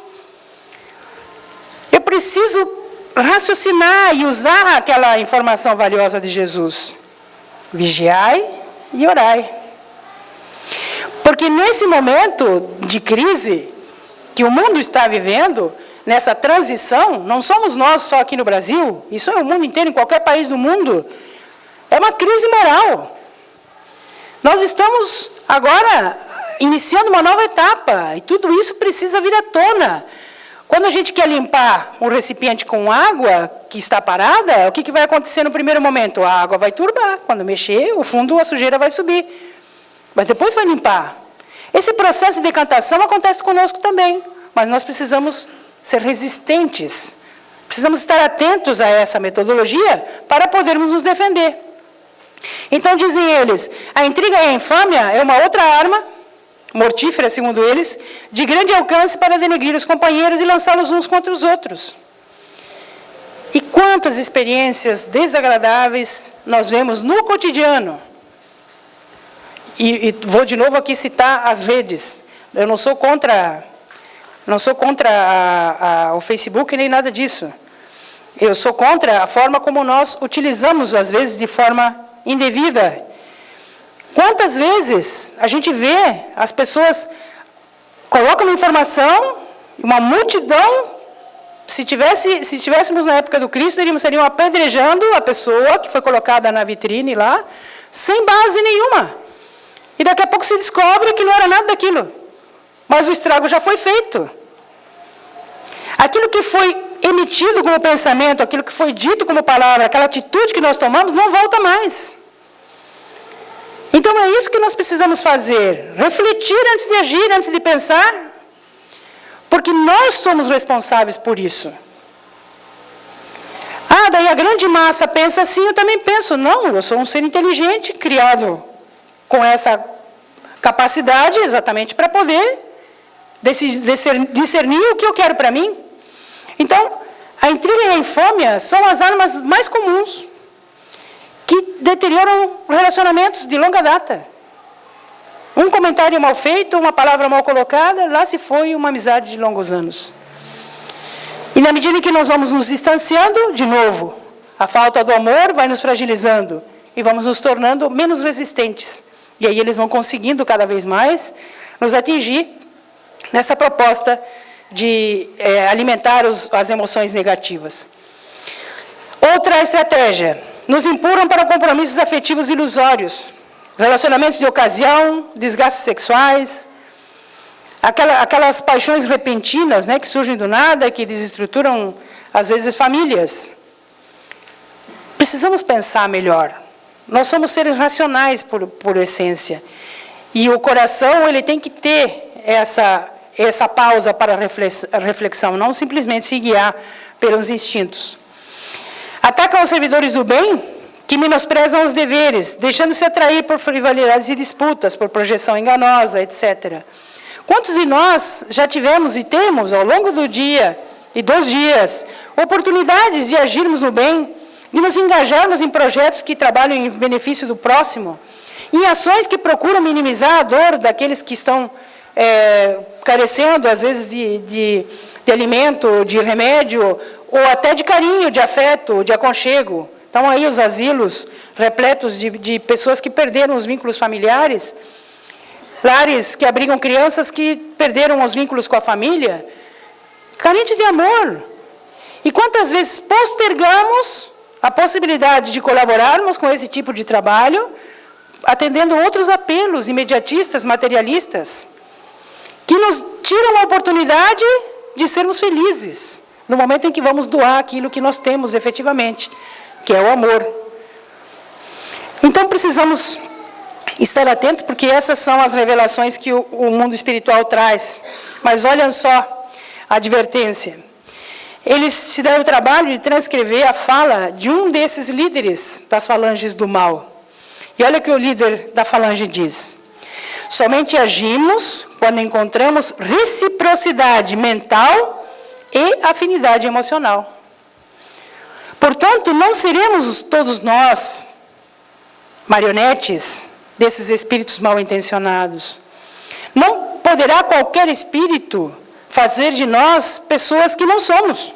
Eu preciso raciocinar e usar aquela informação valiosa de Jesus. Vigiai e orai. Porque nesse momento de crise que o mundo está vivendo, nessa transição, não somos nós só aqui no Brasil, isso é o mundo inteiro, em qualquer país do mundo, é uma crise moral. Nós estamos agora iniciando uma nova etapa, e tudo isso precisa vir à tona. Quando a gente quer limpar um recipiente com água que está parada, o que vai acontecer no primeiro momento? A água vai turbar, quando mexer, o fundo, a sujeira vai subir. Mas depois vai limpar. Esse processo de decantação acontece conosco também, mas nós precisamos ser resistentes. Precisamos estar atentos a essa metodologia para podermos nos defender. Então, dizem eles, a intriga e a infâmia é uma outra arma, mortífera, segundo eles, de grande alcance para denegrir os companheiros e lançá-los uns contra os outros. E quantas experiências desagradáveis nós vemos no cotidiano. E vou de novo aqui citar as redes. Eu não sou contra o Facebook nem nada disso. Eu sou contra a forma como nós utilizamos, às vezes, de forma indevida. Quantas vezes a gente vê as pessoas colocam uma informação, uma multidão, se tivéssemos na época do Cristo, seriam apedrejando a pessoa que foi colocada na vitrine lá, sem base nenhuma. E daqui a pouco se descobre que não era nada daquilo. Mas o estrago já foi feito. Aquilo que foi emitido como pensamento, aquilo que foi dito como palavra, aquela atitude que nós tomamos, não volta mais. Então é isso que nós precisamos fazer. Refletir antes de agir, antes de pensar. Porque nós somos responsáveis por isso. Ah, daí a grande massa pensa assim, eu também penso. Não, eu sou um ser inteligente, criado com essa capacidade exatamente para poder discernir o que eu quero para mim. Então, a intriga e a infâmia são as armas mais comuns que deterioram relacionamentos de longa data. Um comentário mal feito, uma palavra mal colocada, lá se foi uma amizade de longos anos. E na medida em que nós vamos nos distanciando, de novo, a falta do amor vai nos fragilizando e vamos nos tornando menos resistentes. E aí eles vão conseguindo cada vez mais nos atingir nessa proposta de alimentar as emoções negativas. Outra estratégia, nos empurram para compromissos afetivos ilusórios, relacionamentos de ocasião, desgastes sexuais, aquelas paixões repentinas, né, que surgem do nada, que desestruturam, às vezes, famílias. Precisamos pensar melhor. Nós somos seres racionais por essência. E o coração ele tem que ter essa pausa para a reflexão, não simplesmente se guiar pelos instintos. Atacam os servidores do bem, que menosprezam os deveres, deixando-se atrair por rivalidades e disputas, por projeção enganosa, etc. Quantos de nós já tivemos e temos, ao longo do dia e dos dias, oportunidades de agirmos no bem, de nos engajarmos em projetos que trabalham em benefício do próximo, em ações que procuram minimizar a dor daqueles que estão carecendo, às vezes, de alimento, de remédio, ou até de carinho, de afeto, de aconchego. Estão aí os asilos repletos de pessoas que perderam os vínculos familiares, lares que abrigam crianças que perderam os vínculos com a família, carentes de amor. E quantas vezes postergamos a possibilidade de colaborarmos com esse tipo de trabalho, atendendo outros apelos imediatistas, materialistas, que nos tiram a oportunidade de sermos felizes. no momento em que vamos doar aquilo que nós temos efetivamente, que é o amor. Então precisamos estar atentos, porque essas são as revelações que o mundo espiritual traz. Mas olhem só a advertência. Eles se deram o trabalho de transcrever a fala de um desses líderes das falanges do mal. E olha o que o líder da falange diz: somente agimos quando encontramos reciprocidade mental e afinidade emocional. Portanto, não seremos todos nós marionetes desses espíritos mal intencionados. Não poderá qualquer espírito fazer de nós pessoas que não somos.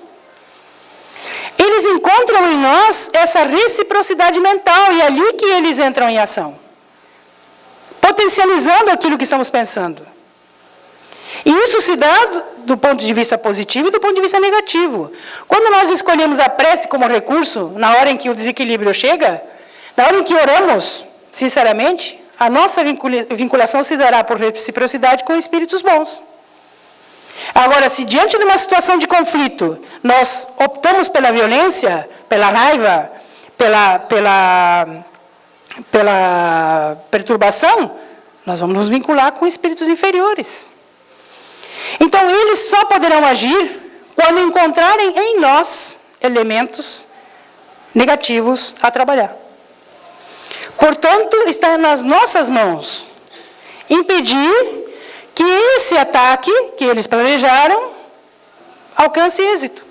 Eles encontram em nós essa reciprocidade mental, e é ali que eles entram em ação, potencializando aquilo que estamos pensando. E isso se dá do ponto de vista positivo e do ponto de vista negativo. Quando nós escolhemos a prece como recurso, na hora em que o desequilíbrio chega, na hora em que oramos, sinceramente, a nossa vinculação se dará por reciprocidade com espíritos bons. Agora, se diante de uma situação de conflito, nós optamos pela violência, pela raiva, pela perturbação, nós vamos nos vincular com espíritos inferiores. Então, eles só poderão agir quando encontrarem em nós elementos negativos a trabalhar. Portanto, está nas nossas mãos impedir que esse ataque que eles planejaram alcance êxito.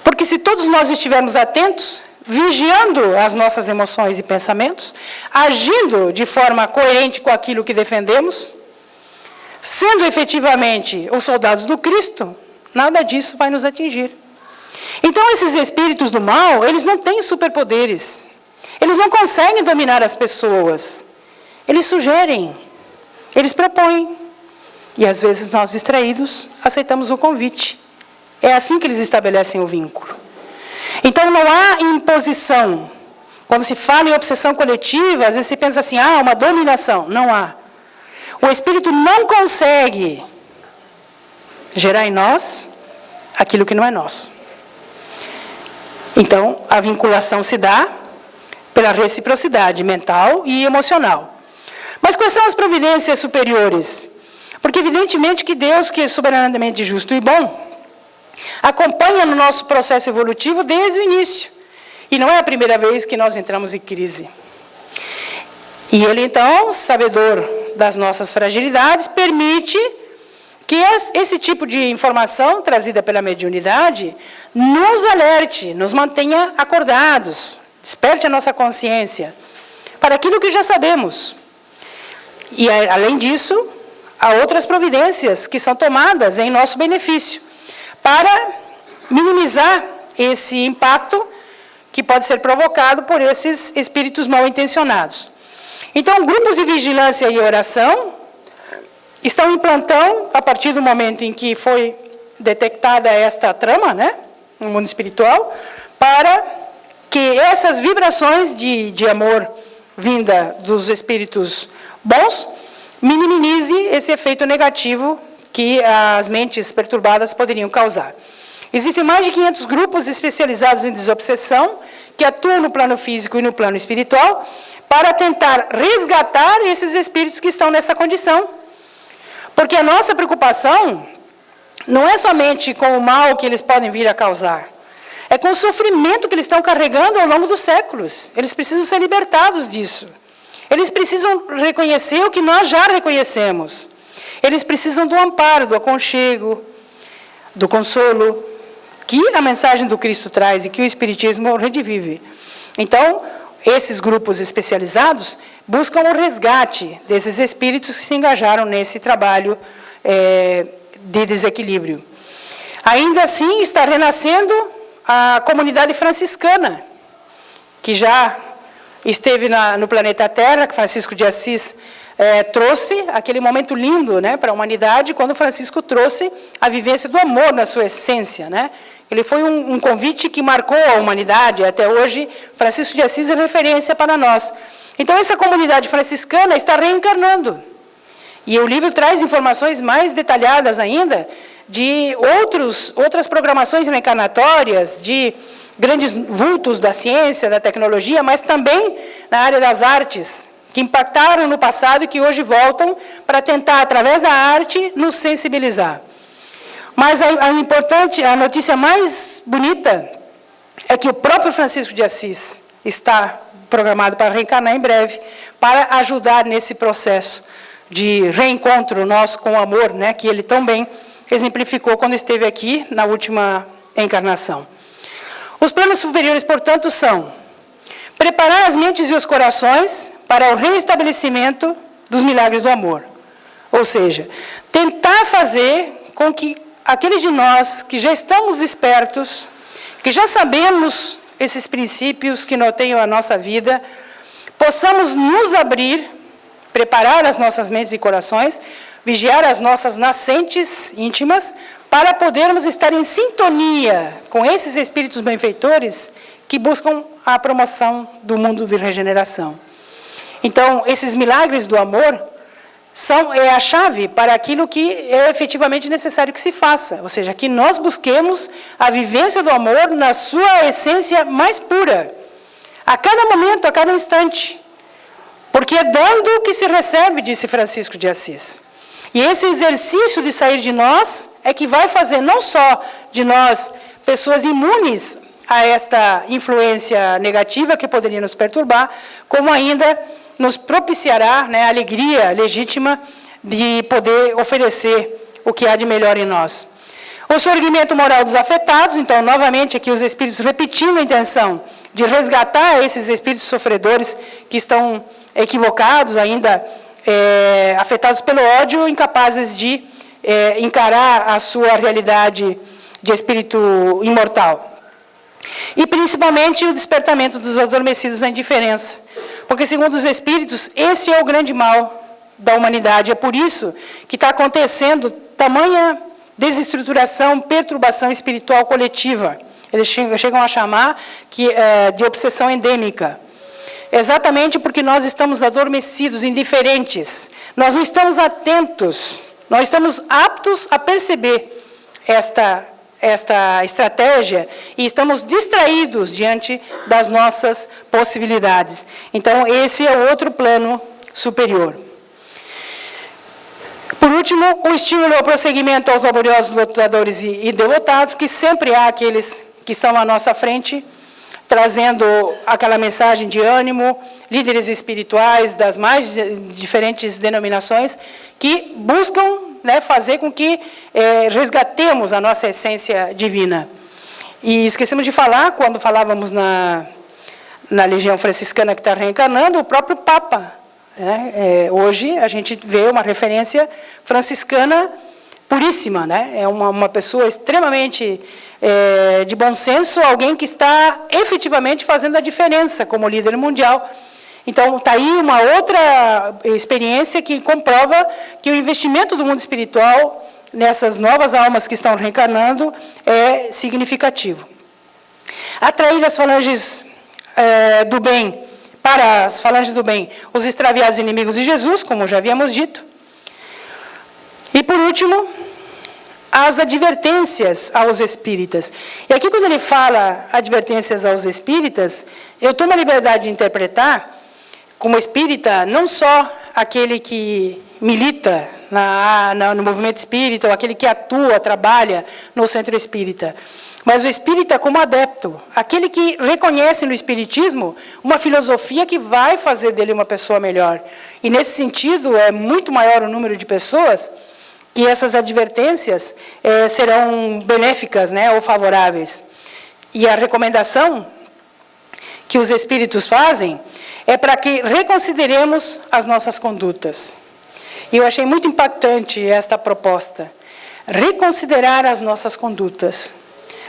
Porque se todos nós estivermos atentos, vigiando as nossas emoções e pensamentos, agindo de forma coerente com aquilo que defendemos, sendo efetivamente os soldados do Cristo, nada disso vai nos atingir. Então, esses espíritos do mal, eles não têm superpoderes. Eles não conseguem dominar as pessoas. Eles sugerem, eles propõem. E às vezes nós, distraídos, aceitamos o convite. É assim que eles estabelecem o vínculo. Então não há imposição. Quando se fala em obsessão coletiva, às vezes se pensa assim, uma dominação. Não há. O espírito não consegue gerar em nós aquilo que não é nosso. Então, a vinculação se dá pela reciprocidade mental e emocional. Mas quais são as providências superiores? Porque, evidentemente, que Deus, que é soberanamente justo e bom, acompanha no nosso processo evolutivo desde o início. E não é a primeira vez que nós entramos em crise. E Ele, então, sabedor das nossas fragilidades, permite que esse tipo de informação trazida pela mediunidade nos alerte, nos mantenha acordados, desperte a nossa consciência para aquilo que já sabemos. E, além disso, há outras providências que são tomadas em nosso benefício, para minimizar esse impacto que pode ser provocado por esses espíritos mal intencionados. Então, grupos de vigilância e oração estão em plantão a partir do momento em que foi detectada esta trama, no mundo espiritual, para que essas vibrações de amor vinda dos espíritos bons minimize esse efeito negativo que as mentes perturbadas poderiam causar. Existem mais de 500 grupos especializados em desobsessão que atuam no plano físico e no plano espiritual para tentar resgatar esses espíritos que estão nessa condição. Porque a nossa preocupação não é somente com o mal que eles podem vir a causar, é com o sofrimento que eles estão carregando ao longo dos séculos. Eles precisam ser libertados disso. Eles precisam reconhecer o que nós já reconhecemos. Eles precisam do amparo, do aconchego, do consolo, que a mensagem do Cristo traz e que o Espiritismo redivive. Então, esses grupos especializados buscam o resgate desses espíritos que se engajaram nesse trabalho de desequilíbrio. Ainda assim, está renascendo a comunidade franciscana, que já esteve no planeta Terra, que Francisco de Assis trouxe aquele momento lindo para a humanidade, quando Francisco trouxe a vivência do amor na sua essência. Ele foi um convite que marcou a humanidade. Até hoje, Francisco de Assis é referência para nós. Então, essa comunidade franciscana está reencarnando. E o livro traz informações mais detalhadas ainda de outras programações reencarnatórias, de grandes vultos da ciência, da tecnologia, mas também na área das artes, que impactaram no passado e que hoje voltam para tentar, através da arte, nos sensibilizar. Mas a notícia mais bonita é que o próprio Francisco de Assis está programado para reencarnar em breve, para ajudar nesse processo de reencontro nosso com o amor, né, que ele tão bem exemplificou quando esteve aqui na última encarnação. Os planos superiores, portanto, são preparar as mentes e os corações para o reestabelecimento dos milagres do amor. Ou seja, tentar fazer com que aqueles de nós que já estamos espertos, que já sabemos esses princípios que norteiam a nossa vida, possamos nos abrir, preparar as nossas mentes e corações, vigiar as nossas nascentes íntimas, para podermos estar em sintonia com esses espíritos benfeitores que buscam a promoção do mundo de regeneração. Então, esses milagres do amor é a chave para aquilo que é efetivamente necessário que se faça, ou seja, que nós busquemos a vivência do amor na sua essência mais pura, a cada momento, a cada instante, porque é dando que se recebe, disse Francisco de Assis. E esse exercício de sair de nós é que vai fazer não só de nós pessoas imunes a esta influência negativa que poderia nos perturbar, como ainda nos propiciará, né, a alegria legítima de poder oferecer o que há de melhor em nós. O sorgimento moral dos afetados, então, novamente, aqui os espíritos repetindo a intenção de resgatar esses espíritos sofredores que estão equivocados, ainda afetados pelo ódio, incapazes de encarar a sua realidade de espírito imortal. E, principalmente, o despertamento dos adormecidos na indiferença. Porque, segundo os espíritos, esse é o grande mal da humanidade. É por isso que está acontecendo tamanha desestruturação, perturbação espiritual coletiva. Eles chegam a chamar de obsessão endêmica. Exatamente porque nós estamos adormecidos, indiferentes. Nós não estamos atentos, nós estamos aptos a perceber esta estratégia e estamos distraídos diante das nossas possibilidades. Então, esse é o outro plano superior. Por último, o estímulo ao prosseguimento aos laboriosos lutadores e devotados, que sempre há aqueles que estão à nossa frente, trazendo aquela mensagem de ânimo, líderes espirituais das mais diferentes denominações, que buscam, né, fazer com que resgatemos a nossa essência divina. E esquecemos de falar, quando falávamos na Legião Franciscana que está reencarnando, o próprio Papa. Né? Hoje a gente vê uma referência franciscana puríssima, né? É uma pessoa extremamente de bom senso, alguém que está efetivamente fazendo a diferença como líder mundial. Então, está aí uma outra experiência que comprova que o investimento do mundo espiritual nessas novas almas que estão reencarnando é significativo. Atrair as falanges do bem, para as falanges do bem, os extraviados inimigos de Jesus, como já havíamos dito. E, por último, as advertências aos espíritas. E aqui, quando ele fala advertências aos espíritas, eu tomo a liberdade de interpretar como espírita, não só aquele que milita no movimento espírita, ou aquele que atua, trabalha no centro espírita, mas o espírita como adepto, aquele que reconhece no espiritismo uma filosofia que vai fazer dele uma pessoa melhor. E, nesse sentido, é muito maior o número de pessoas que essas advertências serão benéficas, né, ou favoráveis. E a recomendação que os espíritos fazem é para que reconsideremos as nossas condutas. E eu achei muito impactante esta proposta. Reconsiderar as nossas condutas.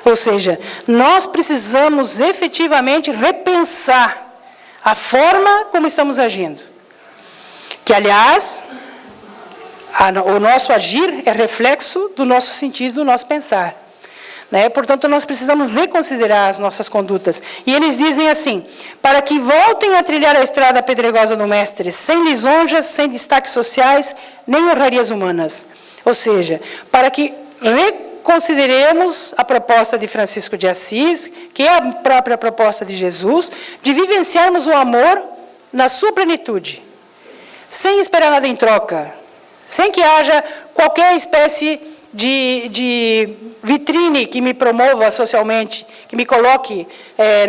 Ou seja, nós precisamos efetivamente repensar a forma como estamos agindo. Que, aliás, o nosso agir é reflexo do nosso sentido, do nosso pensar. Né? Portanto, nós precisamos reconsiderar as nossas condutas. E eles dizem assim: para que voltem a trilhar a estrada pedregosa do Mestre, sem lisonjas, sem destaques sociais, nem honrarias humanas. Ou seja, para que reconsideremos a proposta de Francisco de Assis, que é a própria proposta de Jesus, de vivenciarmos o amor na sua plenitude, sem esperar nada em troca, sem que haja qualquer espécie de vitrine que me promova socialmente, que me coloque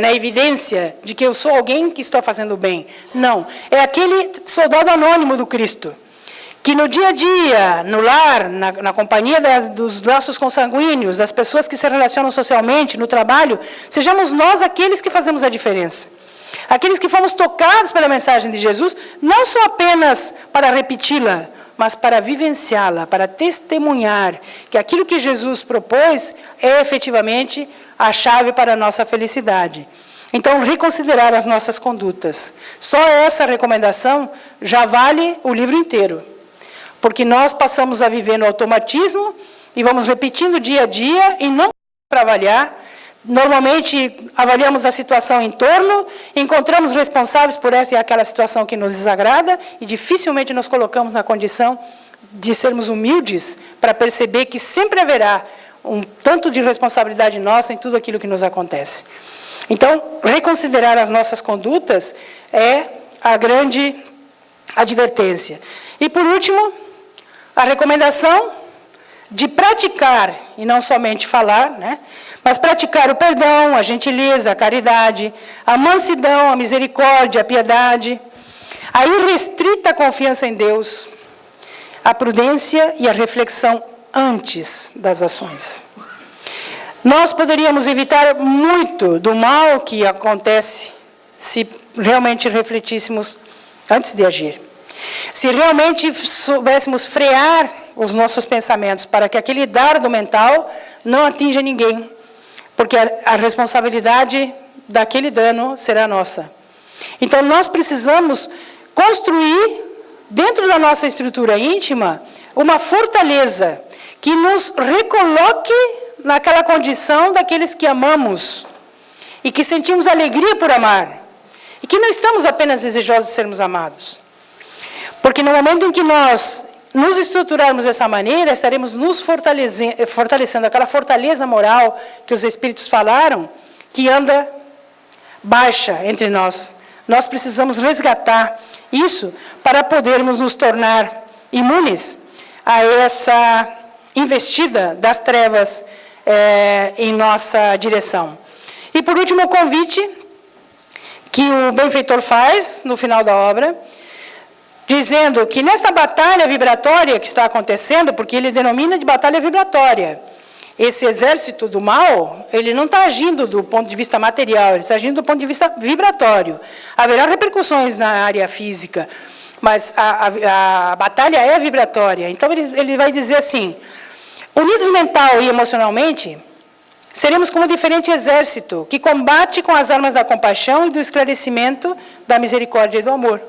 na evidência de que eu sou alguém que estou fazendo bem. Não, é aquele soldado anônimo do Cristo, que no dia a dia, no lar, na companhia dos laços consanguíneos, das pessoas que se relacionam socialmente, no trabalho, sejamos nós aqueles que fazemos a diferença. Aqueles que fomos tocados pela mensagem de Jesus, não só apenas para repeti-la, mas para vivenciá-la, para testemunhar que aquilo que Jesus propôs é efetivamente a chave para a nossa felicidade. Então, reconsiderar as nossas condutas. Só essa recomendação já vale o livro inteiro. Porque nós passamos a viver no automatismo e vamos repetindo dia a dia e não para avaliar. Normalmente, avaliamos a situação em torno, encontramos responsáveis por essa e aquela situação que nos desagrada e dificilmente nos colocamos na condição de sermos humildes para perceber que sempre haverá um tanto de responsabilidade nossa em tudo aquilo que nos acontece. Então, reconsiderar as nossas condutas é a grande advertência. E, por último, a recomendação de praticar, e não somente falar, né? Mas praticar o perdão, a gentileza, a caridade, a mansidão, a misericórdia, a piedade, a irrestrita confiança em Deus, a prudência e a reflexão antes das ações. Nós poderíamos evitar muito do mal que acontece se realmente refletíssemos antes de agir. Se realmente soubéssemos frear os nossos pensamentos para que aquele dardo mental não atinja ninguém, porque a responsabilidade daquele dano será nossa. Então, nós precisamos construir, dentro da nossa estrutura íntima, uma fortaleza que nos recoloque naquela condição daqueles que amamos e que sentimos alegria por amar e que não estamos apenas desejosos de sermos amados. Porque no momento em que nós nos estruturarmos dessa maneira, estaremos nos fortalecendo aquela fortaleza moral que os Espíritos falaram, que anda baixa entre nós. Nós precisamos resgatar isso para podermos nos tornar imunes a essa investida das trevas em nossa direção. E por último, o convite que o benfeitor faz no final da obra, dizendo que nesta batalha vibratória que está acontecendo, porque ele denomina de batalha vibratória, esse exército do mal, ele não está agindo do ponto de vista material, ele está agindo do ponto de vista vibratório. Haverá repercussões na área física, mas a batalha é vibratória. Então ele vai dizer assim, unidos mental e emocionalmente, seremos como um diferente exército, que combate com as armas da compaixão e do esclarecimento, da misericórdia e do amor.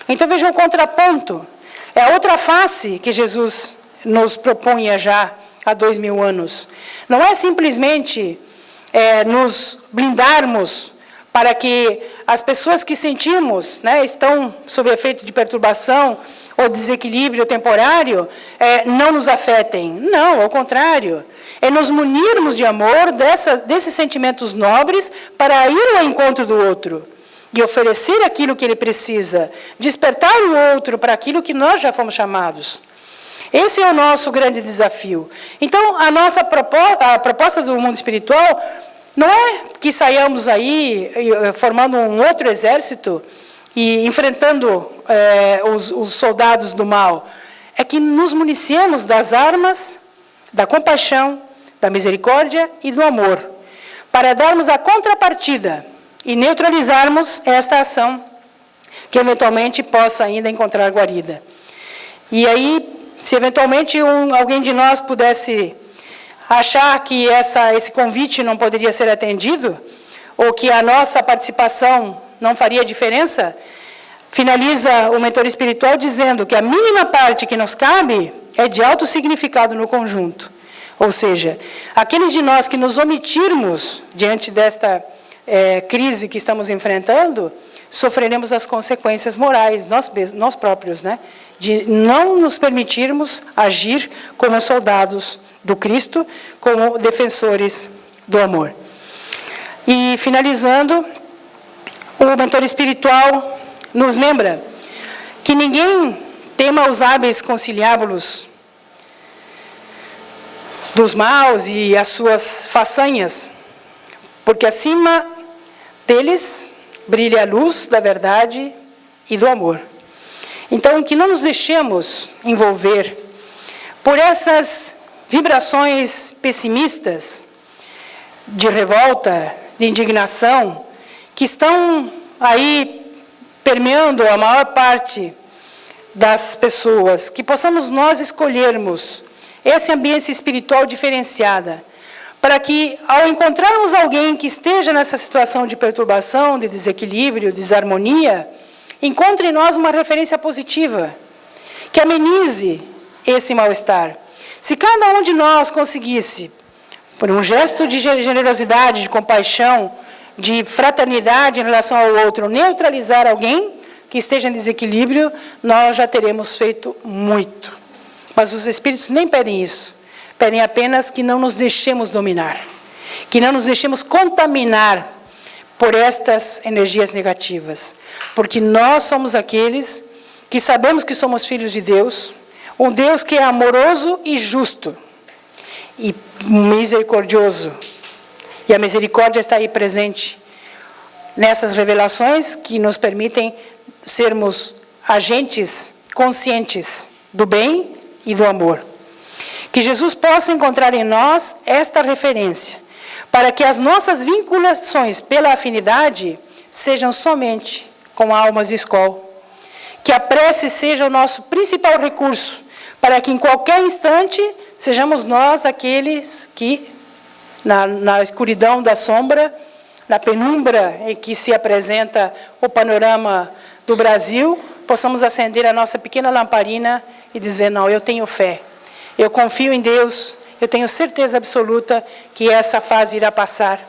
Então, vejam o contraponto. É a outra face que Jesus nos propunha já há 2000 anos. Não é simplesmente nos blindarmos para que as pessoas que sentimos, né, estão sob efeito de perturbação ou desequilíbrio temporário, não nos afetem. Não, ao contrário. É nos munirmos de amor desses sentimentos nobres para ir ao encontro do outro. E oferecer aquilo que ele precisa, despertar o outro para aquilo que nós já fomos chamados. Esse é o nosso grande desafio. Então, a proposta do mundo espiritual não é que saiamos aí formando um outro exército e enfrentando os soldados do mal. É que nos municiemos das armas, da compaixão, da misericórdia e do amor, para darmos a contrapartida e neutralizarmos esta ação que eventualmente possa ainda encontrar guarida. E aí, se eventualmente alguém de nós pudesse achar que esse convite não poderia ser atendido, ou que a nossa participação não faria diferença, finaliza o mentor espiritual dizendo que a mínima parte que nos cabe é de alto significado no conjunto. Ou seja, aqueles de nós que nos omitirmos diante desta crise que estamos enfrentando, sofreremos as consequências morais, nós próprios, né? De não nos permitirmos agir como soldados do Cristo, como defensores do amor. E, finalizando, o mentor espiritual nos lembra que ninguém tema os hábeis conciliábulos dos maus e as suas façanhas, porque acima deles brilha a luz da verdade e do amor. Então, que não nos deixemos envolver por essas vibrações pessimistas, de revolta, de indignação, que estão aí permeando a maior parte das pessoas, que possamos nós escolhermos esse ambiente espiritual diferenciado, para que, ao encontrarmos alguém que esteja nessa situação de perturbação, de desequilíbrio, desarmonia, encontre em nós uma referência positiva, que amenize esse mal-estar. Se cada um de nós conseguisse, por um gesto de generosidade, de compaixão, de fraternidade em relação ao outro, neutralizar alguém que esteja em desequilíbrio, nós já teremos feito muito. Mas os Espíritos nem pedem isso. Pedem apenas que não nos deixemos dominar, que não nos deixemos contaminar por estas energias negativas. Porque nós somos aqueles que sabemos que somos filhos de Deus, um Deus que é amoroso e justo, e misericordioso. E a misericórdia está aí presente nessas revelações que nos permitem sermos agentes conscientes do bem e do amor. Que Jesus possa encontrar em nós esta referência, para que as nossas vinculações pela afinidade sejam somente com almas de escola. Que a prece seja o nosso principal recurso, para que em qualquer instante sejamos nós aqueles que, na escuridão da sombra, na penumbra em que se apresenta o panorama do Brasil, possamos acender a nossa pequena lamparina e dizer, não, eu tenho fé, eu confio em Deus, eu tenho certeza absoluta que essa fase irá passar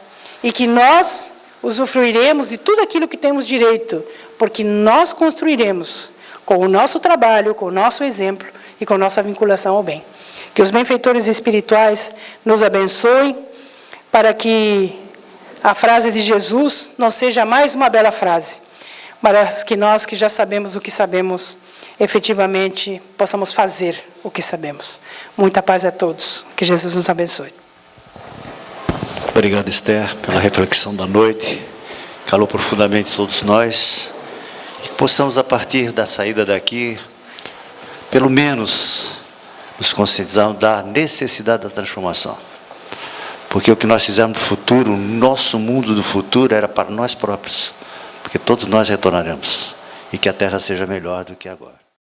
e que nós usufruiremos de tudo aquilo que temos direito, porque nós construiremos com o nosso trabalho, com o nosso exemplo e com a nossa vinculação ao bem. Que os benfeitores espirituais nos abençoem para que a frase de Jesus não seja mais uma bela frase, mas que nós que já sabemos o que sabemos, efetivamente possamos fazer o que sabemos. Muita paz a todos. Que Jesus nos abençoe. Obrigado, Esther, pela reflexão da noite. Calou profundamente todos nós. E que possamos, a partir da saída daqui, pelo menos, nos conscientizarmos da necessidade da transformação. Porque o que nós fizemos no futuro, o nosso mundo do futuro, era para nós próprios. Porque todos nós retornaremos. E que a Terra seja melhor do que agora.